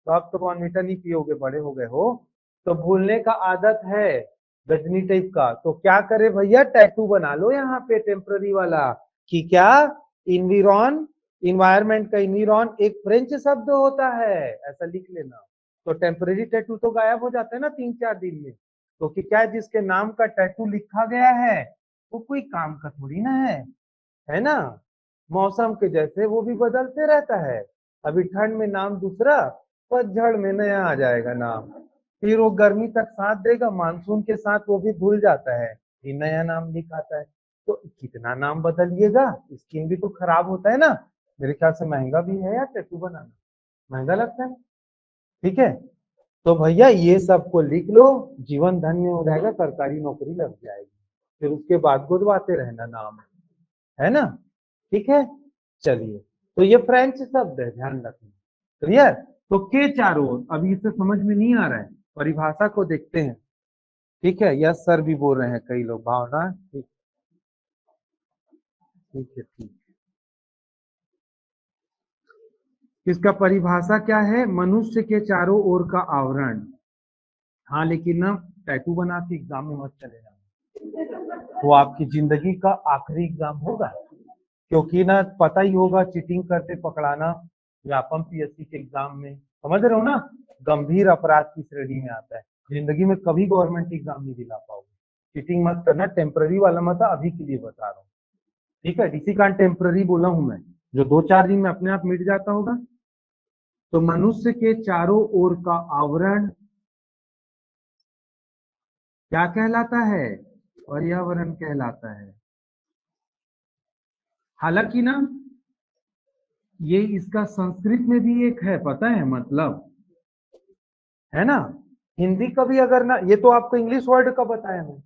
तो आप तो बॉर्नविटा नहीं पियोगे, बड़े हो गए हो तो भूलने का आदत है गजनी टाइप का, तो क्या करे भैया, टैटू बना लो यहाँ पे टेम्पररी वाला, कि क्या, इन्विरॉन, इन्वायरमेंट का इन्विरॉन एक फ्रेंच शब्द होता है, ऐसा लिख लेना, तो टेम्पररी टैटू तो गायब हो जाता है ना 3-4 दिन में, क्योंकि क्या है, जिसके नाम का टैटू लिखा गया है वो कोई काम का थोड़ी ना है ना, मौसम के जैसे वो भी बदलते रहता है, अभी ठंड में नाम दूसरा, पतझड़ में नया आ जाएगा नाम, फिर वो गर्मी तक साथ देगा, मानसून के साथ वो भी भूल जाता है, फिर नया नाम लिखाता है, तो कितना नाम बदलिएगा, स्किन भी तो खराब होता है ना, मेरे ख्याल से महंगा भी है यार टैटू बनाना, महंगा लगता है, ठीक है, तो भैया ये सबको लिख लो, जीवन धन्य हो जाएगा, सरकारी नौकरी लग जाएगी, फिर उसके बाद गुदवाते रहना नाम, है ना, ठीक है, चलिए, तो ये फ्रेंच शब्द है, ध्यान रखना, क्लियर, तो के चारों ओर, अभी इसे समझ में नहीं आ रहा है, परिभाषा को देखते हैं, ठीक है, यस सर भी बोल रहे हैं कई लोग, भावना, ठीक, ठीक है, ठीक, इसका परिभाषा क्या है, मनुष्य के चारों ओर का आवरण, हाँ लेकिन ना टैटू बना के एग्जाम में मत चले जाना, वो आपकी जिंदगी का आखिरी एग्जाम होगा, क्योंकि ना पता ही होगा चीटिंग करते पकड़ाना व्यापम पीएससी के एग्जाम में, समझ रहे हो ना, गंभीर अपराध की श्रेणी में आता है, जिंदगी में कभी गवर्नमेंट एग्जाम नहीं दिला पाओगे, चीटिंग मत करना, टेम्पररी वाला मत, अभी के लिए बता रहा हूँ, ठीक है, इसी कारण टेम्पररी बोला हूं मैं, जो 2-4 दिन में अपने आप मिट जाता होगा, तो मनुष्य के चारों ओर का आवरण क्या कहलाता है, पर्यावरण कहलाता है, हालांकि ना ये इसका संस्कृत में भी एक है, पता है मतलब, है ना, हिंदी का भी अगर ना, ये तो आपको इंग्लिश वर्ड का बताया मैं,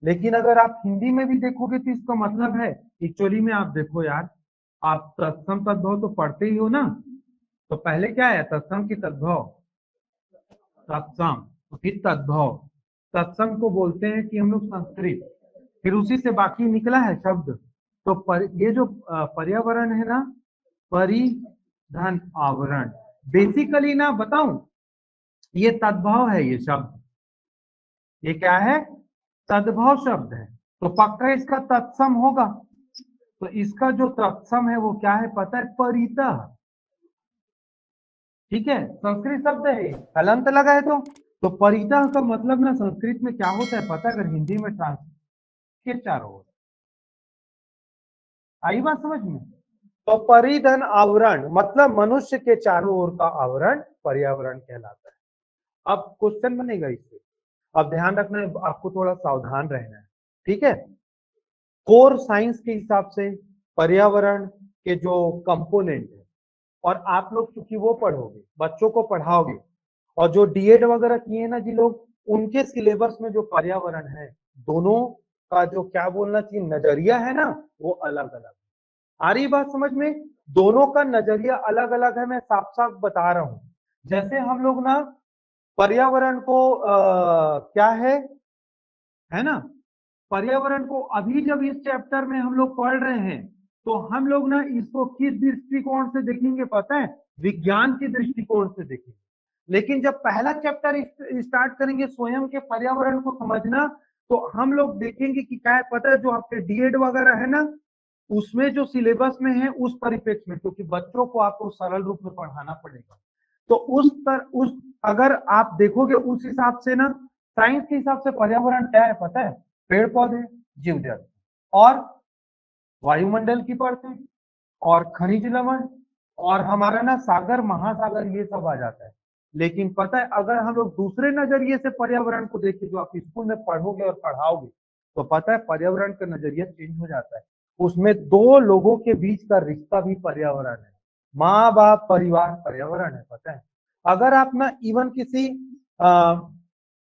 लेकिन अगर आप हिंदी में भी देखोगे तो इसका मतलब है, एक्चुअली में आप देखो यार, आप तत्सम तद्भव तो पढ़ते ही हो ना, तो पहले क्या है तत्सम की तद्भव, तत्सम, तो फिर तद्भव, तत्सम को बोलते हैं कि हम लोग संस्कृत, फिर उसी से बाकी निकला है शब्द, तो ये जो पर्यावरण है ना, परिधन आवरण, बेसिकली ना बताऊं, ये तद्भव है, ये शब्द, ये क्या है, तद्भव शब्द है, तो पक्का इसका तत्सम होगा, तो इसका जो तत्सम है वो क्या है पता है, परितः, ठीक है, संस्कृत शब्द है, हलंत लगा है, तो परितः का मतलब ना संस्कृत में क्या होता है पता है, अगर हिंदी में ट्रांसलेट के चारों ओर, आई बात समझ में, तो परिधन आवरण मतलब मनुष्य के चारों ओर का आवरण पर्यावरण कहलाता है, अब क्वेश्चन बनेगा इससे, अब ध्यान रखना है, आपको थोड़ा सावधान रहना है, ठीक है, कोर साइंस के हिसाब से पर्यावरण के जो कंपोनेंट है, और आप लोग चूंकि वो पढ़ोगे, बच्चों को पढ़ाओगे, और जो डीएड वगैरह किए हैं ना जी लोग, उनके सिलेबस में जो पर्यावरण है, दोनों का जो क्या बोलना चाहिए नजरिया है ना, वो अलग अलग, आ रही बात समझ में, दोनों का नजरिया अलग अलग है, मैं साफ साफ बता रहा हूं, जैसे हम लोग ना पर्यावरण को क्या है ना, पर्यावरण को अभी जब इस चैप्टर में हम लोग पढ़ रहे हैं, तो हम लोग ना इसको किस दृष्टिकोण से देखेंगे पता है, विज्ञान के दृष्टिकोण से देखेंगे, लेकिन जब पहला चैप्टर स्टार्ट करेंगे स्वयं के पर्यावरण को समझना, तो हम लोग देखेंगे कि क्या है पता है, जो आपके डीएड वगैरह है ना, उसमें जो सिलेबस में है उस परिप्रेक्ष्य में, क्योंकि बच्चों को आपको सरल रूप में पढ़ाना पड़ेगा, तो उस अगर आप देखोगे उस हिसाब से ना, साइंस के हिसाब से पर्यावरण क्या है पता है, पेड़ पौधे, जीव जंतु, और वायुमंडल की परतें, और खनिज लवण, और हमारा ना सागर महासागर, ये सब आ जाता है, लेकिन पता है अगर हम लोग दूसरे नजरिए से पर्यावरण को देखें, जो आप स्कूल में पढ़ोगे और पढ़ाओगे, तो पता है पर्यावरण का नजरिया चेंज हो जाता है। उसमें दो लोगों के बीच का रिश्ता भी पर्यावरण है। माँ बाप परिवार पर्यावरण है, पता है। अगर आप ना इवन किसी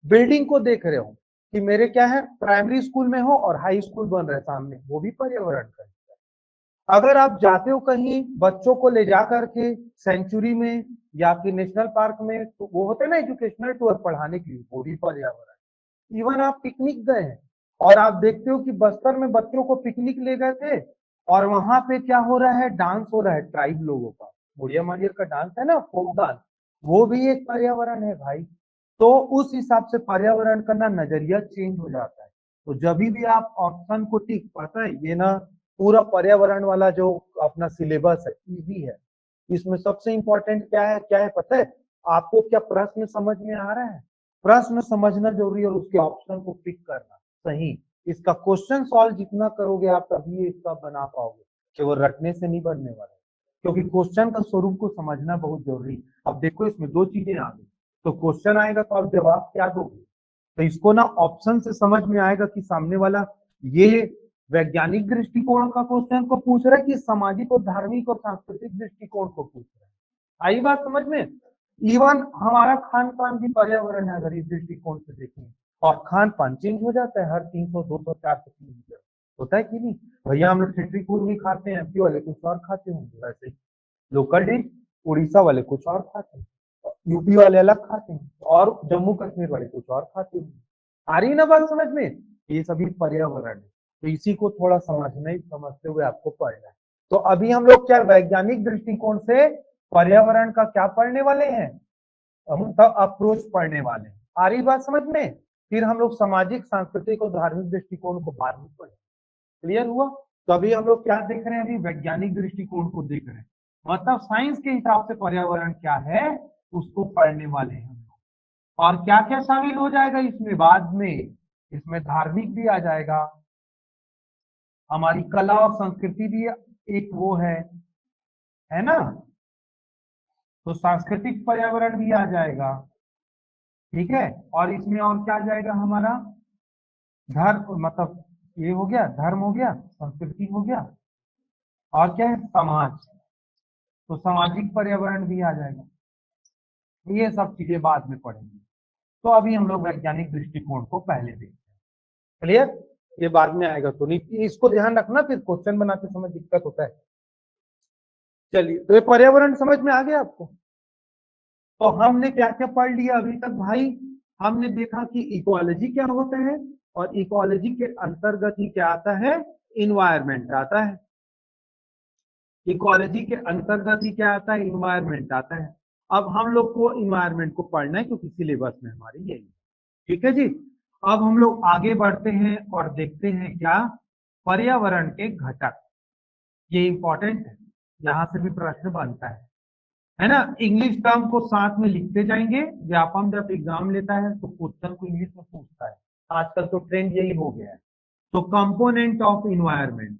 बिल्डिंग को देख रहे हो कि मेरे क्या है, प्राइमरी स्कूल में हो और हाई स्कूल बन रहे हैं सामने, वो भी पर्यावरण का हिस्सा है। अगर आप जाते हो कहीं बच्चों को ले जा करके सेंचुरी में या फिर नेशनल पार्क में, तो वो होते हैं ना एजुकेशनल टूर पढ़ाने के लिए, वो भी पर्यावरण। इवन आप पिकनिक गए हैं और आप देखते हो कि बस्तर में बच्चों को पिकनिक ले गए थे और वहां पे क्या हो रहा है, डांस हो रहा है ट्राइब लोगों का, बुढ़िया मारियर का डांस है ना, फोक डांस, वो भी एक पर्यावरण है भाई। तो उस हिसाब से पर्यावरण का ना नजरिया चेंज हो जाता है। तो जब भी आप ऑप्शन को टिक, पता है ये ना पूरा पर्यावरण वाला जो अपना सिलेबस है इजी है। इसमें सबसे इंपॉर्टेंट क्या है पता है आपको? क्या प्रश्न समझ में आ रहा है? प्रश्न समझना जरूरी है और उसके ऑप्शन को पिक करना सही। इसका क्वेश्चन सॉल्व जितना करोगे आप तभी इसका बना पाओगे, केवल रटने से नहीं बनने वाला, क्योंकि क्वेश्चन का स्वरूप को समझना बहुत जरूरी है। अब देखो इसमें दो चीजें आ गई, तो क्वेश्चन आएगा तो आप जवाब क्या दोगे? तो इसको ना ऑप्शन से समझ में आएगा कि सामने वाला ये वैज्ञानिक दृष्टिकोण का क्वेश्चन को पूछ रहा है कि सामाजिक और धार्मिक और सांस्कृतिक दृष्टिकोण को पूछ रहा है। आई बात समझ में? इवन हमारा खान पान भी पर्यावरण है अगर इस दृष्टिकोण से देखें, और खान पान चेंज हो जाता है हर 300 200 400 किलोमीटर, होता है कि नहीं? भैया हम लोग खिचड़ी पूरी खाते हैं, एमपी वाले कुछ और खाते होंगे, वैसे लोकल डिश उड़ीसा वाले कुछ और खाते हैं, यूपी वाले अलग खाते हैं, और जम्मू कश्मीर वाले कुछ और खाते हैं। आ रही ना बात समझ में? ये सभी पर्यावरण है, तो इसी को थोड़ा समझते हुए आपको पढ़ना है। तो अभी हम लोग क्या वैज्ञानिक दृष्टिकोण से पर्यावरण का क्या पढ़ने वाले हैं, मतलब अप्रोच पढ़ने वाले हैं। आ रही बात समझ में? फिर हम लोग सामाजिक सांस्कृतिक और धार्मिक दृष्टिकोण को बाद में पढ़ेंगे। क्लियर हुआ? तो अभी हम लोग क्या देख रहे हैं? अभी वैज्ञानिक दृष्टिकोण को देख रहे हैं, मतलब साइंस के हिसाब से पर्यावरण क्या है उसको पढ़ने वाले हैं हम लोग। और क्या क्या शामिल हो जाएगा इसमें बाद में? इसमें धार्मिक भी आ जाएगा, हमारी कला और संस्कृति भी एक वो है ना, तो सांस्कृतिक पर्यावरण भी आ जाएगा। ठीक है, और इसमें और क्या आ जाएगा हमारा? धर्म, मतलब ये हो गया, धर्म हो गया, संस्कृति हो गया, और क्या है? समाज, तो सामाजिक पर्यावरण भी आ जाएगा। ये सब चीजें बाद में पढ़ेंगे। तो अभी हम लोग वैज्ञानिक दृष्टिकोण को पहले देखते हैं। क्लियर? ये बाद में आएगा, तो नहीं इसको ध्यान रखना, फिर क्वेश्चन बनाते समय दिक्कत होता है। चलिए, तो ये पर्यावरण समझ में आ गया आपको? तो हमने क्या क्या पढ़ लिया अभी तक भाई? हमने देखा कि इकोलॉजी क्या होता है, और इकोलॉजी के अंतर्गत ही क्या आता है? इन्वायरमेंट आता है। इकोलॉजी के अंतर्गत ही क्या आता है? इन्वायरमेंट आता है। अब हम लोग को इन्वायरमेंट को पढ़ना है क्योंकि सिलेबस में हमारी यही है। ठीक है जी। अब हम लोग आगे बढ़ते हैं और देखते हैं क्या? पर्यावरण के घटक। ये इंपॉर्टेंट है, यहां से भी प्रश्न बनता है ना? इंग्लिश टर्म को साथ में लिखते जाएंगे। व्यापम जब एग्जाम लेता है तो क्वेश्चन को इंग्लिश में पूछता है, आजकल तो ट्रेंड यही हो गया है। तो component of environment,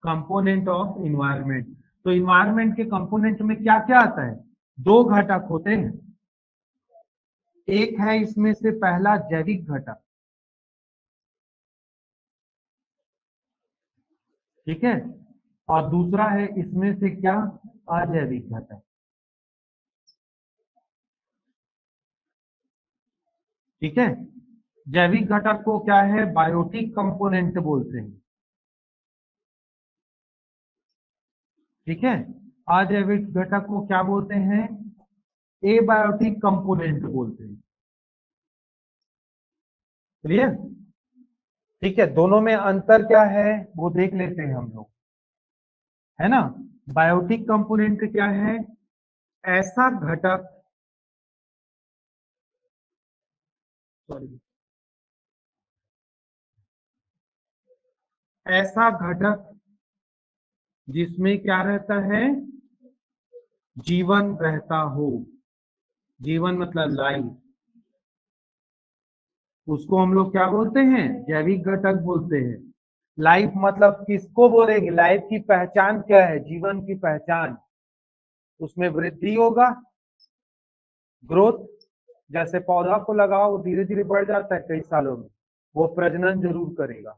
component of environment, तो इन्वायरमेंट के कंपोनेंट में क्या क्या आता है? दो घटक होते हैं। एक है इसमें से पहला जैविक घटक, ठीक है, और दूसरा है इसमें से क्या? अजैविक घटक। ठीक है, जैविक घटक को क्या है? बायोटिक कंपोनेंट बोलते हैं। ठीक है, अजैविक घटक को क्या बोलते हैं? एबायोटिक कंपोनेंट बोलते हैं। क्लियर? ठीक है, दोनों में अंतर क्या है वो देख लेते हैं हम लोग, है ना? बायोटिक कंपोनेंट क्या है? ऐसा घटक, सॉरी, ऐसा घटक जिसमें क्या रहता है? जीवन रहता हो। जीवन मतलब लाइफ, उसको हम लोग क्या बोलते हैं? जैविक घटक बोलते हैं। लाइफ मतलब किसको बोलेंगे? लाइफ की पहचान क्या है? जीवन की पहचान, उसमें वृद्धि होगा, ग्रोथ, जैसे पौधा को लगाओ धीरे धीरे बढ़ जाता है कई सालों में, वो प्रजनन जरूर करेगा।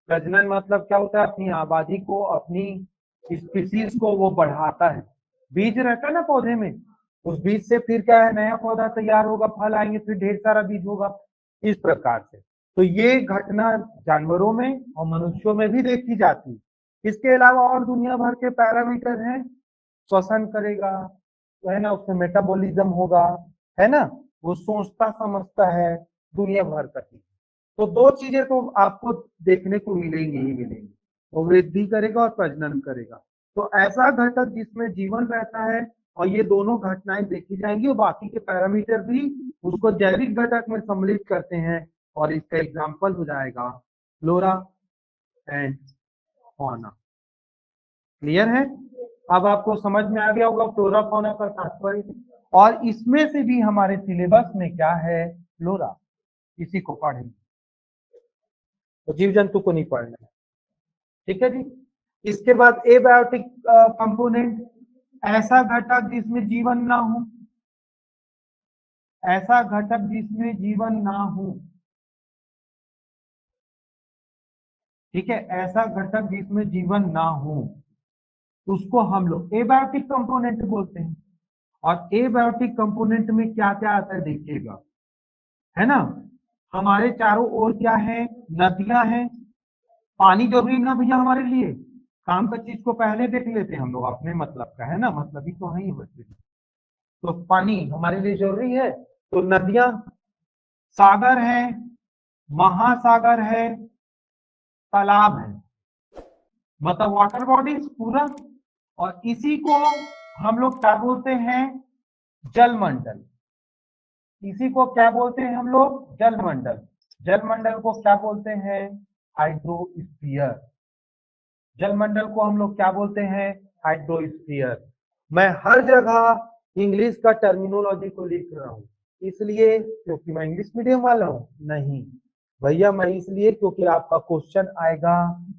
प्रजनन मतलब क्या होता है? अपनी आबादी को, अपनी स्पीसीज को वो बढ़ाता है। बीज रहता है ना पौधे में, उस बीज से फिर क्या है, नया पौधा तैयार होगा, फल आएंगे, फिर ढेर सारा बीज होगा, इस प्रकार से। तो ये घटना जानवरों में और मनुष्यों में भी देखी जाती है। इसके अलावा और दुनिया भर के पैरामीटर हैं। श्वसन करेगा, तो है ना, उसमें मेटाबॉलिज्म होगा, है ना, वो सोचता समझता है, दुनिया भर का चीज। तो दो चीजें तो आपको देखने को मिलेंगी ही मिलेंगी, वो वृद्धि करेगा और प्रजनन करेगा। तो ऐसा घटक जिसमें जीवन रहता है, और ये दोनों घटनाएं देखी जाएंगी, और बाकी के पैरामीटर भी उसको जैविक घटक में सम्मिलित करते हैं, और इसका एग्जाम्पल हो जाएगा फ्लोरा एंड फौना। क्लियर है? अब आपको समझ में आ गया होगा फ्लोरा फौना का तात्पर्य। और इसमें से भी हमारे सिलेबस में क्या है? फ्लोरा, इसी को पढ़ेंगे, तो जीव जंतु को नहीं पढ़ना है। ठीक है जी। इसके बाद एबायोटिक कंपोनेंट, ऐसा घटक जिसमें जीवन ना हो, ऐसा घटक जिसमें जीवन ना हो। ठीक है, ऐसा घटक जिसमें जीवन ना हो, उसको हम लोग एबायोटिक कंपोनेंट बोलते हैं। और एबायोटिक कंपोनेंट में क्या क्या आता है देखिएगा, है ना। हमारे चारों ओर क्या है? नदियां हैं। पानी जरूरी ना भैया हमारे लिए? काम का चीज को पहले देख लेते हैं हम लोग, अपने मतलब का, है ना, मतलब ही तो है ही बच्चे। तो पानी हमारे लिए जरूरी है, तो नदियां, सागर है, महासागर है, तालाब है, मतलब वाटर बॉडीज पूरा। और इसी को हम लोग क्या बोलते हैं? जलमंडल। इसी को क्या बोलते हैं हम लोग? जलमंडल। जलमंडल को क्या बोलते हैं? हाइड्रोस्फीयर। जलमंडल को हम लोग क्या बोलते हैं? हाइड्रोस्फीयर। मैं हर जगह इंग्लिश का टर्मिनोलॉजी को लिख रहा हूँ, इसलिए क्योंकि मैं इंग्लिश मीडियम वाला हूँ? नहीं भैया, मैं इसलिए क्योंकि आपका क्वेश्चन आएगा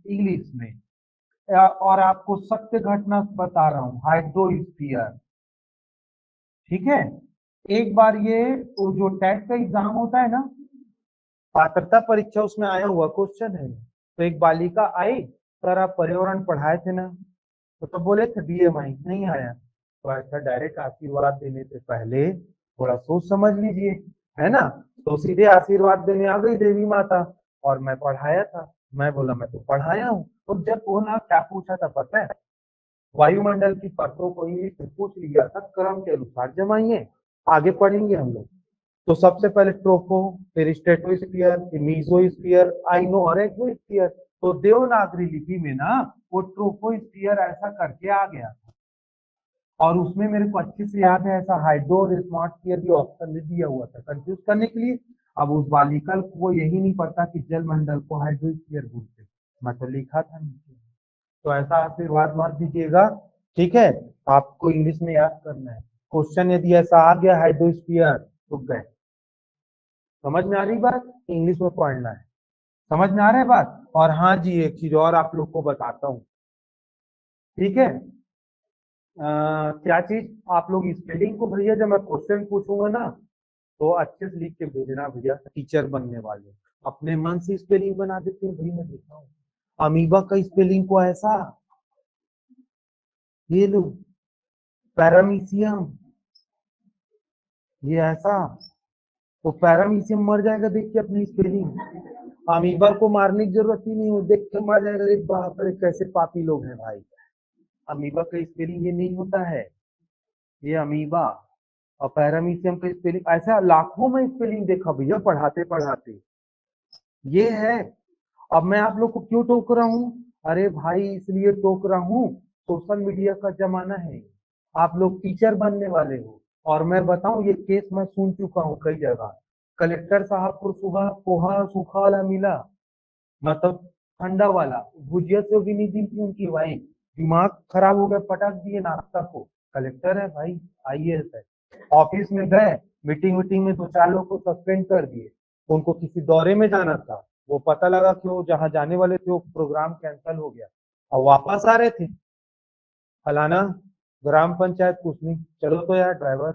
इंग्लिश में, और आपको सत्य घटना बता रहा हूँ, हाइड्रोस्फीयर। ठीक है। एक बार ये जो टेट का एग्जाम होता है ना, पात्रता परीक्षा, उसमें आया हुआ क्वेश्चन है। तो एक बालिका आई, सर आप पर्यावरण पढ़ाए थे ना, तो बोले थे बीएमआई नहीं आया। तो ऐसा डायरेक्ट आशीर्वाद देने से पहले थोड़ा सोच समझ लीजिए, है ना। तो सीधे आशीर्वाद देने आ गई देवी माता, और मैं पढ़ाया था। मैं बोला मैं तो पढ़ाया हूँ। तो जब वो ना क्या पूछा था पता है? वायुमंडल की परतों को इंग्लिश में पूछ लिया था, क्रम के अनुसार जमाइए, आगे पढ़ेंगे हम लोग। तो सबसे पहले ट्रोपो, फिर स्ट्रेटोस्फीयर, फिर मीजोस्फीयर, आइनो और एक्सोस्फीयर। तो देवनागरी लिपि में ना वो ट्रोपोस्फीयर ऐसा करके आ गया था, और उसमें मेरे को अच्छे से याद है, ऐसा हाइड्रो और स्मार्टस्फीयर भी ऑप्शन में दिया हुआ था कंफ्यूज करने के लिए। अब उस बालिका को यही नहीं पता कि जलमंडल को हाइड्रोस्फीयर बोलते, मैं तो लिखा था नीचे। तो ऐसा आशीर्वाद मत दीजिएगा, ठीक है। आपको इंग्लिश में याद करना है, क्वेश्चन यदि ऐसा आ गया हाइड्रोस्फीयर तो गए। समझ में आ रही बात? इंग्लिश में पढ़ना है, समझ में आ रहा है बात? और हाँ जी, एक चीज और आप लोग को बताता हूँ, ठीक है। क्या चीज? आप लोग स्पेलिंग को भैया जब मैं क्वेश्चन पूछूंगा ना, तो अच्छे से लिख के भेजना भैया, टीचर बनने वाले अपने मन से स्पेलिंग बना देते हैं भैया, मैं देखा हूँ। अमीबा का स्पेलिंग को ऐसा, ये लो, पैरामीशियम, ये ऐसा। तो पैरामीशियम मर जाएगा देख के अपनी स्पेलिंग, अमीबा को मारने की जरूरत ही नहीं हो, देख के मर जाएगा। अरे बाप रे, कैसे पापी लोग हैं भाई। अमीबा का स्पेलिंग ये नहीं होता है, ये अमीबा। और पैरामीशियम का स्पेलिंग ऐसा लाखों में स्पेलिंग देखा भैया पढ़ाते पढ़ाते, ये है। अब मैं आप लोग को क्यों टोक रहा हूँ? अरे भाई इसलिए टोक रहा हूँ, सोशल मीडिया का जमाना है, आप लोग टीचर बनने वाले हो। और मैं बताऊं, ये केस मैं सुन चुका हूँ कई जगह। कलेक्टर साहब को सुबह पोहा सूखा वाला मिला, मतलब ठंडा वाला, भुजिया से भी नहीं दी थी उनकी वाइफ, दिमाग खराब हो गया, पटक दिए नाश्ता को। कलेक्टर है भाई, आईएएस है। ऑफिस में गए, मीटिंग वीटिंग में दो चार लोग को सस्पेंड कर दिए, उनको किसी दौरे में जाना था, वो पता लगा कि वो जहाँ जाने वाले थे वो प्रोग्राम कैंसिल हो गया और वापस आ रहे थे। फलाना ग्राम पंचायत कुसमी, चलो तो यार ड्राइवर,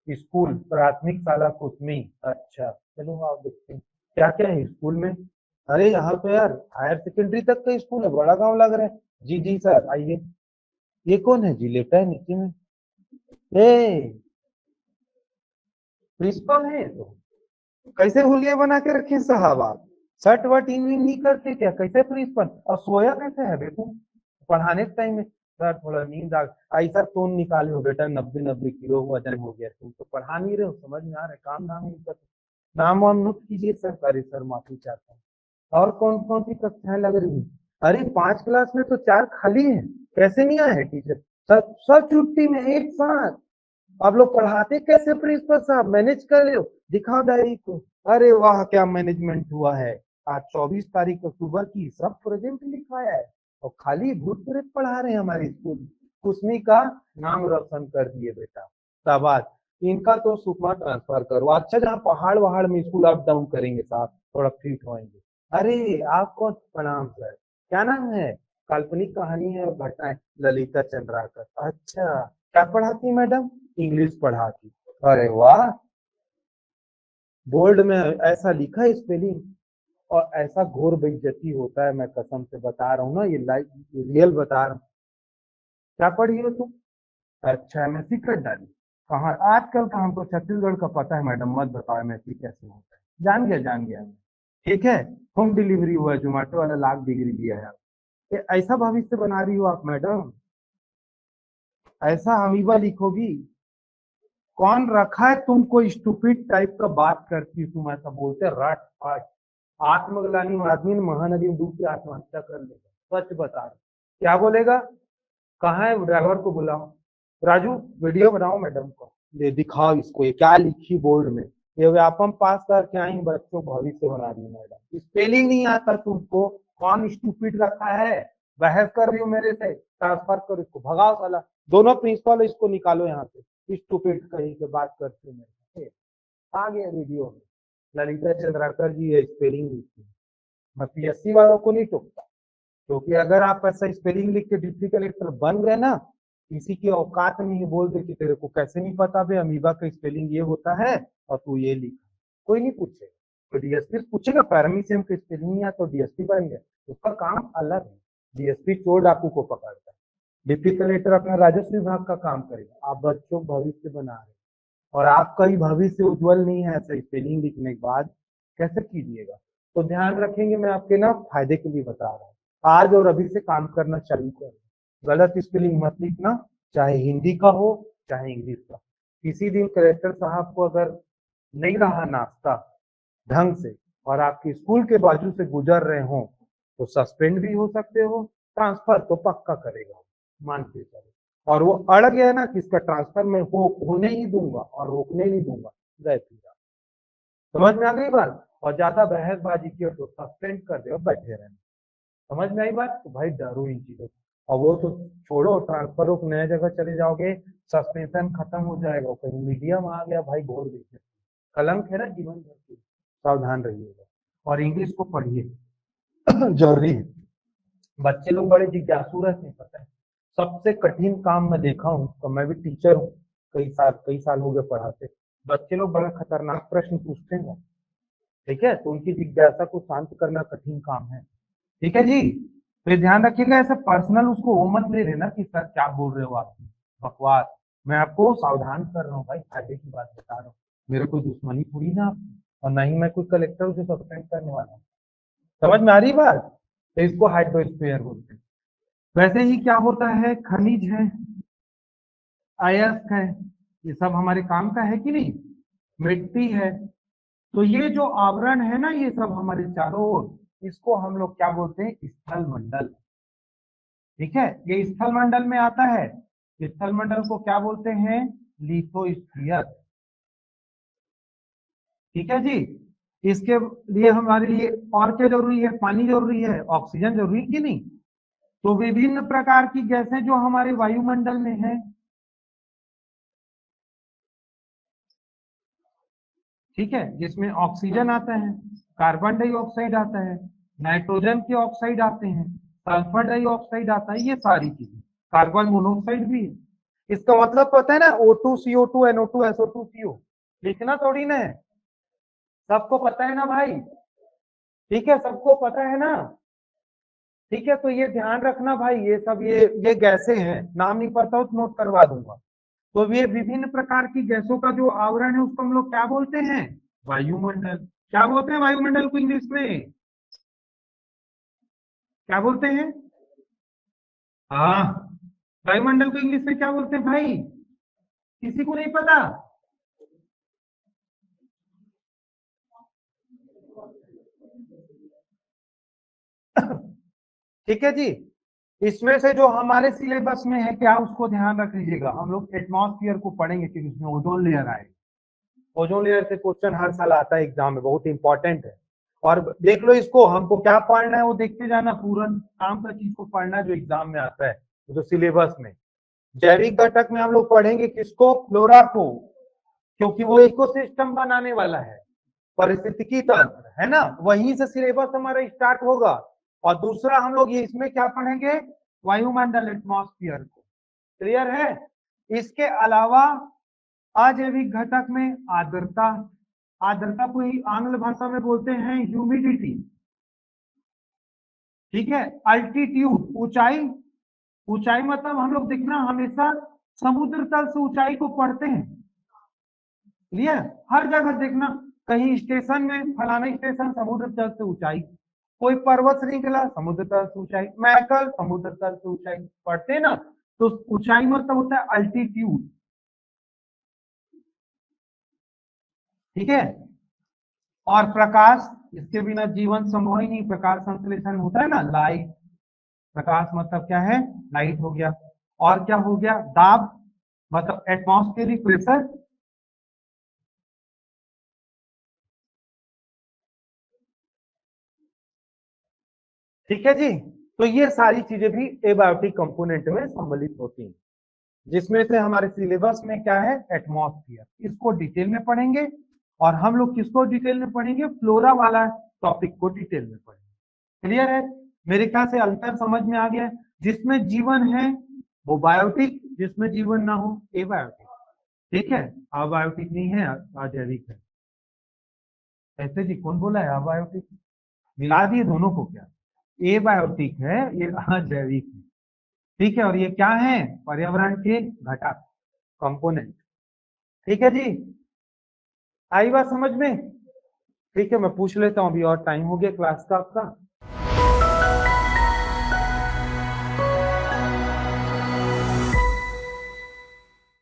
स्कूल प्राथमिक शाला कुसमी, अच्छा चलो आप देखते हैं क्या क्या है स्कूल में। अरे यहाँ तो यार हायर सेकेंडरी तक का स्कूल है, बड़ा गांव लग रहा है। जी जी सर आइए। ये कौन है जी, लेटा है नीचे में? ए प्रिंसिपल है ये तो। कैसे हुलिया बना के रखे साहब आप? शर्ट वर्ट इन नहीं करते क्या? कैसे प्रिंसिपल? और सोया कैसे है बेटू पढ़ाने के टाइम में? सर थोड़ा नींद आ, ऐसा टोन निकाले हो बेटा, 90-90 किलो वजन हो गया, तुम तो पढ़ा नहीं रहे हो, समझ में आ रहा है? काम धाम नहीं करते। नाम वाम नोट कीजिए सर। अरे सर माफी चाहता हूँ। और कौन कौन सी कक्षाएं लग रही हैं? अरे 5 क्लास में तो 4 खाली है, कैसे नहीं आए हैं टीचर? सब सब छुट्टी में एक साथ। आप लोग पढ़ाते कैसे प्रिंसिपल साहब, मैनेज कर रहे हो? दिखाओ डायरी को। अरे वाह क्या मैनेजमेंट हुआ है। आज 24 तारीख अक्टूबर की, सब प्रेजेंट लिखा है और खाली भूत प्रेत पढ़ा रहे हैं हमारे स्कूल। कुसमी का नाम रोशन कर दिए बेटा, शाबाश। इनका तो सुकमा ट्रांसफर करो, अच्छा जहाँ पहाड़ वहाड़ में स्कूल अप डाउन करेंगे साहब, थोड़ा फिट होंगे। अरे आप कौन? प्रणाम सर, क्या नाम है? काल्पनिक कहानी है और घटनाएं, ललिता चंद्राकर, अच्छा क्या पढ़ाती मैडम? इंग्लिश पढ़ाती। अरे वाह, बोर्ड में ऐसा लिखा है स्पेलिंग, और ऐसा घोर बेइज्जती होता है, मैं कसम से बता रहा हूँ ना, ये लाइव रियल बता रहा हूँ। क्या पढ़ी हो तुम? अच्छा एमएससी कर डाली। कहाँ आजकल का? हमको छत्तीसगढ़ का पता है मैडम, मत बताओ एमएससी कैसे होता है। जान गया मैं। ठीक है, होम डिलीवरी हुआ है, जोमेटो वाला लाख डिग्री दिया है। ये ऐसा भविष्य बना रही हो आप मैडम? ऐसा अमीबा लिखोगी? कौन रखा है तुमको? स्टूपिड टाइप का बात करती हो तुम, ऐसा बोलते रट फट। आत्मग्लानि आदमी ने महानदी में डूब के आत्महत्या कर लेगा, सच बता रहा। क्या बोलेगा? कहाँ है ड्राइवर को बुलाओ। राजू वीडियो बनाओ मैडम को, ले दिखाओ इसको ये क्या लिखी बोर्ड में। ये व्यापम पास करके आई, बच्चों को भविष्य बना दी मैडम। स्पेलिंग नहीं आता तुमको? कौन स्टूपिड रखा है? बहस कर रही हो मेरे से? ट्रांसफर करो इसको, भगाओ साला। दोनों प्रिंसिपल इसको निकालो यहाँ से, स्टूपिड कहीं के बात करते हो मेरे से। आ गया वीडियो में, ललिता चंद्राकर जी ये स्पेलिंग लिखी। मैं पीएससी वालों को नहीं टोकता, क्योंकि अगर आप ऐसा स्पेलिंग लिख के डिप्टी कलेक्टर बन गए ना, किसी की औकात नहीं है बोल दे कि तेरे को कैसे नहीं पता बे अमीबा का स्पेलिंग ये होता है और तू ये लिख। कोई नहीं पूछेगा। तो डीएसपी पूछेगा पैरामीशियम का स्पेलिंग नहीं आता तो डीएसपी बन गया, उसका काम अलग है। डीएसपी चोर डाकू को पकड़ता है, डिप्टी कलेक्टर अपना राजस्व विभाग का काम करेगा। आप बच्चों को भविष्य बना रहे हैं और आपका ही भविष्य उज्जवल नहीं है ऐसा स्पेलिंग लिखने के बाद, कैसे कीजिएगा? तो ध्यान रखेंगे, मैं आपके ना फायदे के लिए बता रहा हूँ। आज और अभी से काम करना चालू करें, गलत स्पेलिंग मत लिखना, चाहे हिंदी का हो चाहे इंग्लिश का। किसी दिन कलेक्टर साहब को अगर नहीं रहा नाश्ता ढंग से और आपके स्कूल के बाजू से गुजर रहे हो तो सस्पेंड भी हो सकते हो, ट्रांसफर तो पक्का करेगा, मान के चलो। और वो अड़ गया ना कि इसका ट्रांसफर मैं होने ही दूंगा और रोकने नहीं दूंगा, गए फिर। समझ में आ गई बात? और ज्यादा बहसबाजी की तो सस्पेंड कर दे और बैठे रहना। समझ में आई बात? तो भाई डरो इन चीजों से। और वो तो छोड़ो, ट्रांसफर हो नए जगह चले जाओगे, सस्पेंशन खत्म हो जाएगा, कहीं मीडिया में आ गया भाई घोर देखिए, कलंक है ना जीवन भर की। सावधान रहिएगा और इंग्लिश को पढ़िए जरूरी है। बच्चे लोग बड़े जिज्ञासु रहते हैं, पता है। सबसे कठिन काम मैं देखा हूँ, तो मैं भी टीचर हूँ, कई साल हो गए पढ़ाते। बच्चे लोग बड़ा खतरनाक प्रश्न पूछते हैं, ठीक है, तो उनकी जिज्ञासा को शांत करना कठिन काम है। ठीक है जी, तो ये ध्यान रखिएगा, ऐसा पर्सनल उसको वो मत ले लेना कि सर क्या बोल रहे हो आप, बकवास। मैं आपको सावधान कर रहा हूँ भाई, फायदे की बात बता रहा हूँ। मेरे कोई दुश्मनी थोड़ी ना आपसे, और ना ही मैं कोई कलेक्टर से सस्पेंड करने वाला हूँ। समझ में आ रही बात? तो इसको हाइड्रोस्फीयर बोलते हैं। वैसे ही क्या होता है, खनिज है, अयस्क है, ये सब हमारे काम का है कि नहीं? मिट्टी है, तो ये जो आवरण है ना, ये सब हमारे चारों ओर, इसको हम लोग क्या बोलते हैं? स्थल मंडल। ठीक है, ये स्थल मंडल में आता है। स्थल मंडल को क्या बोलते हैं? लिथोस्फीयर। ठीक है जी, इसके लिए हमारे लिए और क्या जरूरी है? पानी जरूरी है, ऑक्सीजन जरूरी है कि नहीं? तो विभिन्न प्रकार की गैसें जो हमारे वायुमंडल में है, ठीक है, जिसमें ऑक्सीजन आता है, कार्बन डाइऑक्साइड आता है, नाइट्रोजन के ऑक्साइड आते हैं, सल्फर डाइऑक्साइड आता है, ये सारी चीजें, कार्बन मोनोऑक्साइड भी है। इसका मतलब पता है ना, O2 CO2 NO2 SO2 CO, लिखना थोड़ी ना है, सबको पता है ना भाई, ठीक है, सबको पता है ना, ठीक है। तो ये ध्यान रखना भाई, ये सब ये गैसें हैं, नाम नहीं पता हो तो नोट करवा दूंगा। तो ये विभिन्न प्रकार की गैसों का जो आवरण है उसको हम लोग क्या बोलते हैं, वायुमंडल। क्या बोलते हैं वायुमंडल को इंग्लिश में, क्या बोलते हैं? हाँ, वायुमंडल को इंग्लिश में क्या बोलते हैं भाई, किसी को नहीं पता? ठीक है जी। इसमें से जो हमारे सिलेबस में है क्या, उसको ध्यान रख लीजिएगा, हम लोग एटमॉस्फेयर को पढ़ेंगे, क्योंकि उसमें ओजोन लेयर आएगी। ओजोन लेयर से क्वेश्चन हर साल आता है एग्जाम में, बहुत इंपॉर्टेंट है। और देख लो इसको, हमको क्या पढ़ना है वो देखते जाना, पूरा काम का चीज को पढ़ना जो एग्जाम में आता है, जो सिलेबस में। जैविक घटक में हम लोग पढ़ेंगे किसको, फ्लोरा को, क्योंकि वो इकोसिस्टम बनाने वाला है, पारिस्थितिकी तंत्र है ना, वहीं से सिलेबस हमारा स्टार्ट होगा। और दूसरा हम लोग ये इसमें क्या पढ़ेंगे, वायुमंडल, एटमॉस्फेयर को। क्लियर है? इसके अलावा अजैविक घटक में आर्द्रता, आर्द्रता को ही आंग्ल भाषा में बोलते हैं ह्यूमिडिटी, ठीक है। अल्टीट्यूड, ऊंचाई, ऊंचाई मतलब हम लोग देखना हमेशा समुद्र तल से ऊंचाई को पढ़ते हैं, क्लियर। हर जगह देखना, कहीं स्टेशन में फलाना स्टेशन समुद्र तल से ऊंचाई, कोई पर्वत श्रृंखला समुद्र तल से ऊंचाई, मैकल समुद्र तल से ऊंचाई, पढ़ते हैं ना। तो ऊंचाई मतलब होता है अल्टीट्यूड, ठीक है। और प्रकाश, इसके बिना जीवन संभव ही नहीं, प्रकाश संश्लेषण होता है ना, लाइट, प्रकाश मतलब क्या है, लाइट हो गया। और क्या हो गया, दाब मतलब एटमॉस्फेरिक प्रेशर, ठीक है जी। तो ये सारी चीजें भी एबायोटिक कंपोनेंट में सम्मिलित होती हैं, जिसमें से हमारे सिलेबस में क्या है, एटमॉस्फेयर, इसको डिटेल में पढ़ेंगे। और हम लोग किसको डिटेल में पढ़ेंगे, फ्लोरा वाला टॉपिक को डिटेल में पढ़ेंगे। क्लियर है? मेरे ख्याल से अंतर समझ में आ गया। जिसमें जीवन है वो बायोटिक, जिसमें जीवन ना हो एबायोटिक, ठीक है। अबायोटिक नहीं है, अजैविक है। ऐसे जी कौन बोला है अबायोटिक, मिला दिए दोनों को क्या, एबायोटिक है, ये अजैविक है, ठीक है। और ये क्या है, पर्यावरण के घटक, कंपोनेंट, ठीक है जी। आई बात समझ में? ठीक है, मैं पूछ लेता हूँ, अभी और टाइम हो गया क्लास का आपका।